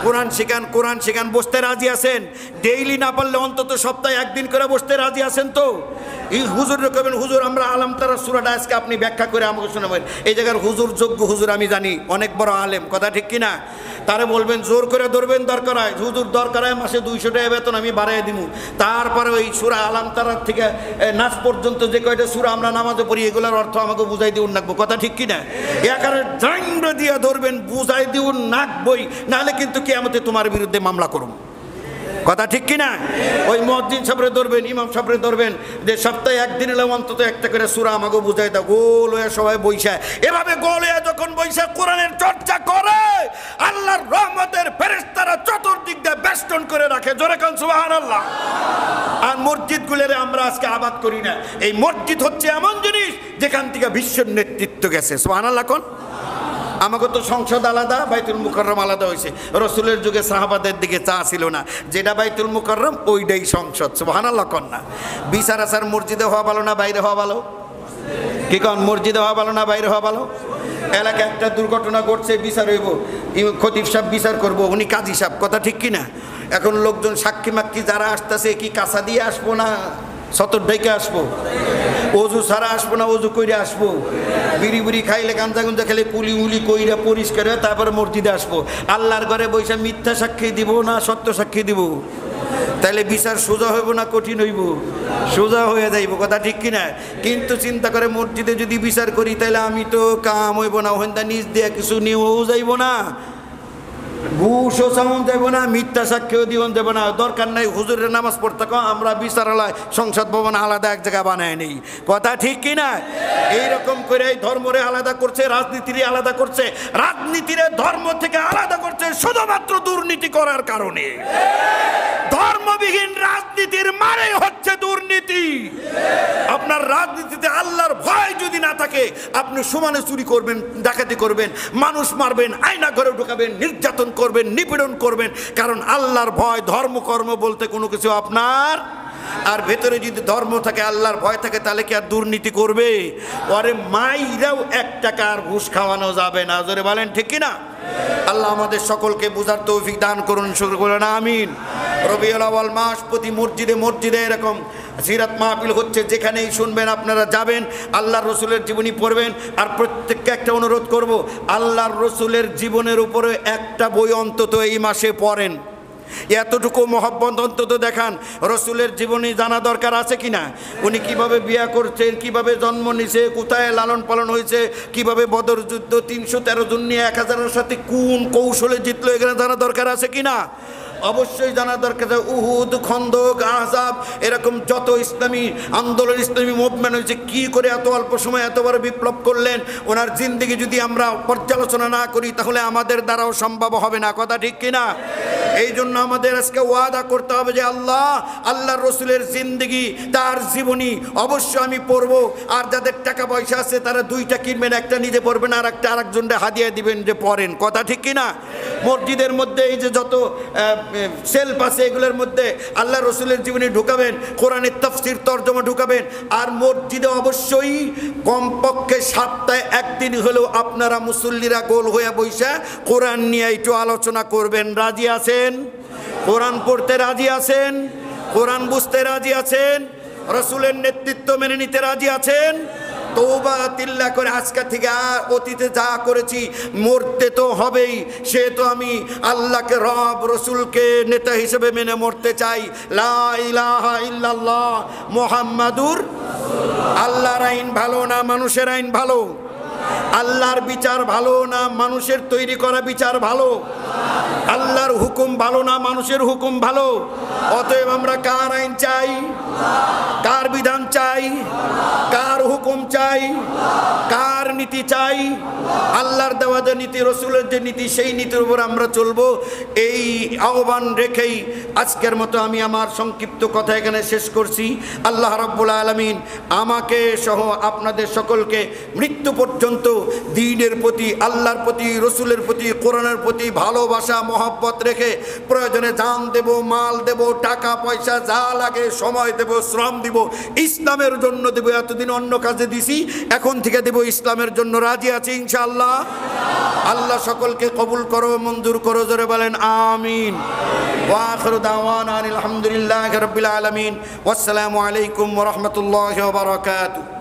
কোরআন শিখান, কোরআন শিখান। বসতে রাজি আছেন? ডেইলি না পারলে অন্তত সপ্তাহে একদিন করে বসতে রাজি আছেন তো? এই হুজুর কবেন, হুজুর আমরা আলম তারা সূরাটা আজকে আপনি ব্যাখ্যা করে আমাকে শোনাবেন। এই জায়গার হুজুর যোগ্য হুজুর আমি জানি, অনেক বড় আলেম। কথা ঠিক কিনা? তারে বলবেন জোর করে ধরবেন, দরকার হয় হুজুর দরকার হয় মাসে 200 টাকা বেতন আমি বাড়াই দিব। তারপরে ওই সূরা আলম তারার থেকে নাস পর্যন্ত যে কয়টা সূরা আমরা নামাজে পড়ি এগুলোর অর্থ আমাকে বুঝাই দিউন নাকবো। কথা ঠিক কিনা? একারে জাইন্ড দিয়া ধরবেন, বুঝাই দিউন নাকবই, নাহলে কিন্তু কিয়ামতে তোমার বিরুদ্ধে মামলা করুম। কথা ঠিক কিনা? ওই মুয়াজ্জিন সাহেবরে ধরবেন, ইমাম সাহেবরে ধরবেন, যে সপ্তাহে একদিন এলে অন্তত একটা করে সূরা আমাকে বুঝাই দাও। গোল হয়ে সবাই বইসা, এভাবে গোল হয়ে যখন বইসা কোরআনের চর্চা করে, আল্লাহর রহমতের ফেরেশতারা চতুর্দিক দিয়ে বেষ্টন করে রাখে। জোরে কান সুবহানাল্লাহ। আর মসজিদগুলোরে আমরা আজকে আবাদ করি না। এই মসজিদ হচ্ছে এমন জিনিস যেখান থেকে বিশ্বের নেতৃত্ব গেছে। সুবহানাল্লাহ কোন? আমাকে তো সংসদ আলাদা, বাইতুল মুকাররম আলাদা হয়েছে। রসুলের যুগে সাহাবাদের দিকে চা ছিল না, যেটা বাইতুল মুকাররম ওইটাই সংসদ। সুবহানাল্লাহ কোন না? বিচার আচার মসজিদে হওয়া ভালো না বাইরে হওয়া ভালো? কি কন? মসজিদে হওয়া ভালো না বাইরে হওয়া ভালো? এলাকায় একটা দুর্ঘটনা ঘটছে, বিচার হইব, খতিব সাহেব বিচার করবো, উনি কাজী সাহেব। কথা ঠিক কিনা? এখন লোকজন সাক্ষী মাক্ষী যারা আসতেছে, কি কাঁচা দিয়ে আসবো না সতর ডেকে আসবো? অজু ছাড়া আসবো না অজু কইরে আসবো? বিড়ি বুড়ি খাইলে গাঞ্জা গুঞ্জা খেলে কুলি উলি কইরা পরিষ্কার হয়ে তারপরে মসজিদে আসবো? আল্লাহর ঘরে বৈশা মিথ্যা সাক্ষী দিব না সত্য সাক্ষী দিব? তাহলে বিচার সোজা হইব না কঠিন হইব? সোজা হয়ে যাইব। কথা ঠিক কিনা? কিন্তু চিন্তা করে মসজিদে যদি বিচার করি তাহলে আমি তো কাম হইব না, ওখান নিজ দিয়ে কিছু নিয়েও যাইব না, ঘুষও চাউন যাব না, মিথ্যা সাক্ষীও দিবন যাব না। দরকার নাই হুজুরের নামাজ পড়তে কো, আমরা বিচারালয় সংসদ ভবন আলাদা এক জায়গায় বানায় নেই। কথা ঠিক কিনা? এইরকম করে ধর্মরে আলাদা করছে, রাজনীতিরে আলাদা করছে, রাজনীতিরে ধর্ম থেকে আলাদা করছে শুধুমাত্র দুর্নীতি করার কারণে। ধর্মবিহীন রাজনীতির মানে হচ্ছে দুর্নীতি। আপনার রাজনীতিতে আল্লাহর ভয় যদি না থাকে, আপনি সমানে চুরি করবেন, ডাকাতি করবেন, মানুষ মারবেন, আয়না ঘরে ঢুকাবেন, নির্যাতন করবেন, নিপীড়ন করবেন, কারণ আল্লাহর ভয়। ধর্মকর্ম বলতে কোনো কিছু আপনার, আর ভেতরে যদি ধর্ম থাকে, আল্লাহর ভয় থাকে, তাহলে কি আর দুর্নীতি করবে? ওরে মাইরাও 1 টাকা আর ঘুষ খাওয়ানো যাবে না। জোরে বলেন ঠিক কিনা? আল্লাহ আমাদের সকলকে বুঝার তৌফিক দান করুন। শুকর করুন, আমিন। রবিউল আউয়াল মাস প্রতি মসজিদে মসজিদে এরকম সিরাত মাহফিল হচ্ছে, যেখানেই শুনবেন আপনারা যাবেন, আল্লাহর রসুলের জীবনী পড়বেন। আর প্রত্যেককে একটা অনুরোধ করব, আল্লাহর রসুলের জীবনের উপরে একটা বই অন্তত এই মাসে পড়েন। এতটুকু মহব্বত অন্তত দেখান। রসুলের জীবনী জানা দরকার আছে কিনা? উনি কিভাবে বিয়া করছেন, কিভাবে জন্ম নিছে, কোথায় লালন পালন হয়েছে, কিভাবে বদর যুদ্ধ 313 জন নিয়ে 1000-এর সাথে কোন কৌশলে জিতলো, এখানে জানা দরকার আছে কিনা? অবশ্যই জানা দরকার। উহুদ, খন্দক, আহজাব, এরকম যত ইসলামী আন্দোলন, ইসলামী মুভমেন্ট হয়েছে, কি করে এত অল্প সময় এত বড় বিপ্লব করলেন, ওনার জিন্দেগি যদি আমরা পর্যালোচনা না করি তাহলে আমাদের দ্বারাও সম্ভব হবে না। কথা ঠিক কিনা? এই জন্য আমাদের আজকে ওয়াদা করতে হবে যে আল্লাহর রসুলের জিন্দেগি, তার জীবনী অবশ্যই আমি পড়ব। আর যাদের টাকা পয়সা আছে তারা 2টা কিনবেন, একটা নিজে পড়বেন আর একটা আরেকজনকে হাদিয়া দিবেন যে পড়েন। কথা ঠিক কিনা? মসজিদের মধ্যে এই যে যত সেলফ আছে এগুলোর মধ্যে আল্লাহ রসুলের জীবনী ঢুকাবেন, কোরআনের তাফসীর তরজমা ঢুকাবেন। আর মসজিদে অবশ্যই কমপক্ষে সপ্তাহে একদিন হলেও আপনারা মুসল্লিরা গোল হয়ে বসে কোরআন নিয়ে একটু আলোচনা করবেন। রাজি আছেন? কোরআন পড়তে রাজি আছেন? কোরআন বুঝতে রাজি আছেন? রসুলের নেতৃত্ব মেনে নিতে রাজি আছেন? তওবা তিল্লা করে আজকে থেকে অতীতে যা করেছি মরতে তো হবেই, সে তো আমি আল্লাহকে রব রসুলকে নেতা হিসেবে মেনে মরতে চাই। লা ইলাহা ইল্লাল্লাহ মুহাম্মাদুর। আল্লাহর আইন ভালো না মানুষের আইন ভালো? আল্লাহর বিচার ভালো না মানুষের তৈরি করা বিচার ভালো? আল্লাহর হুকুম ভালো না মানুষের হুকুম ভালো? অতএব আমরা কার আইন চাই? কার বিধান চাই? কার হুকুম চাই? কার নীতি চাই? আল্লাহর দেওয়া যে নীতি, রসুলের যে নীতি, সেই নীতির উপর আমরা চলবো। এই আহ্বান রেখেই আজকের মতো আমি আমার সংক্ষিপ্ত কথা এখানে শেষ করছি। আল্লাহ রাব্বুল আলামিন আমাকে সহ আপনাদের সকলকে মৃত্যু পর্যন্ত দ্বীনের প্রতি, আল্লাহর প্রতি, রসুলের প্রতি, কোরআনের প্রতি ভালোবাসা মহব্বত রেখে প্রয়োজনে জান দেব, মাল দেব, টাকা পয়সা যা লাগে সময় দেব, শ্রম দিব, ইসলামের জন্য দেব। এতদিন অন্য কাজে দিছি, এখন থেকে দেব ইসলামের জন্য। রাজি আছি ইনশাআল্লাহ? আল্লাহ সকলকে কবুল করো, মঞ্জুর করো, জোরে বলেন আমিন। ওয়া আখিরু দাওয়ানা আলহামদুলিল্লাহি রাব্বিল আলামিন। ওয়াসসালামু আলাইকুম ওয়া রাহমাতুল্লাহি ওয়া বারাকাতুহু।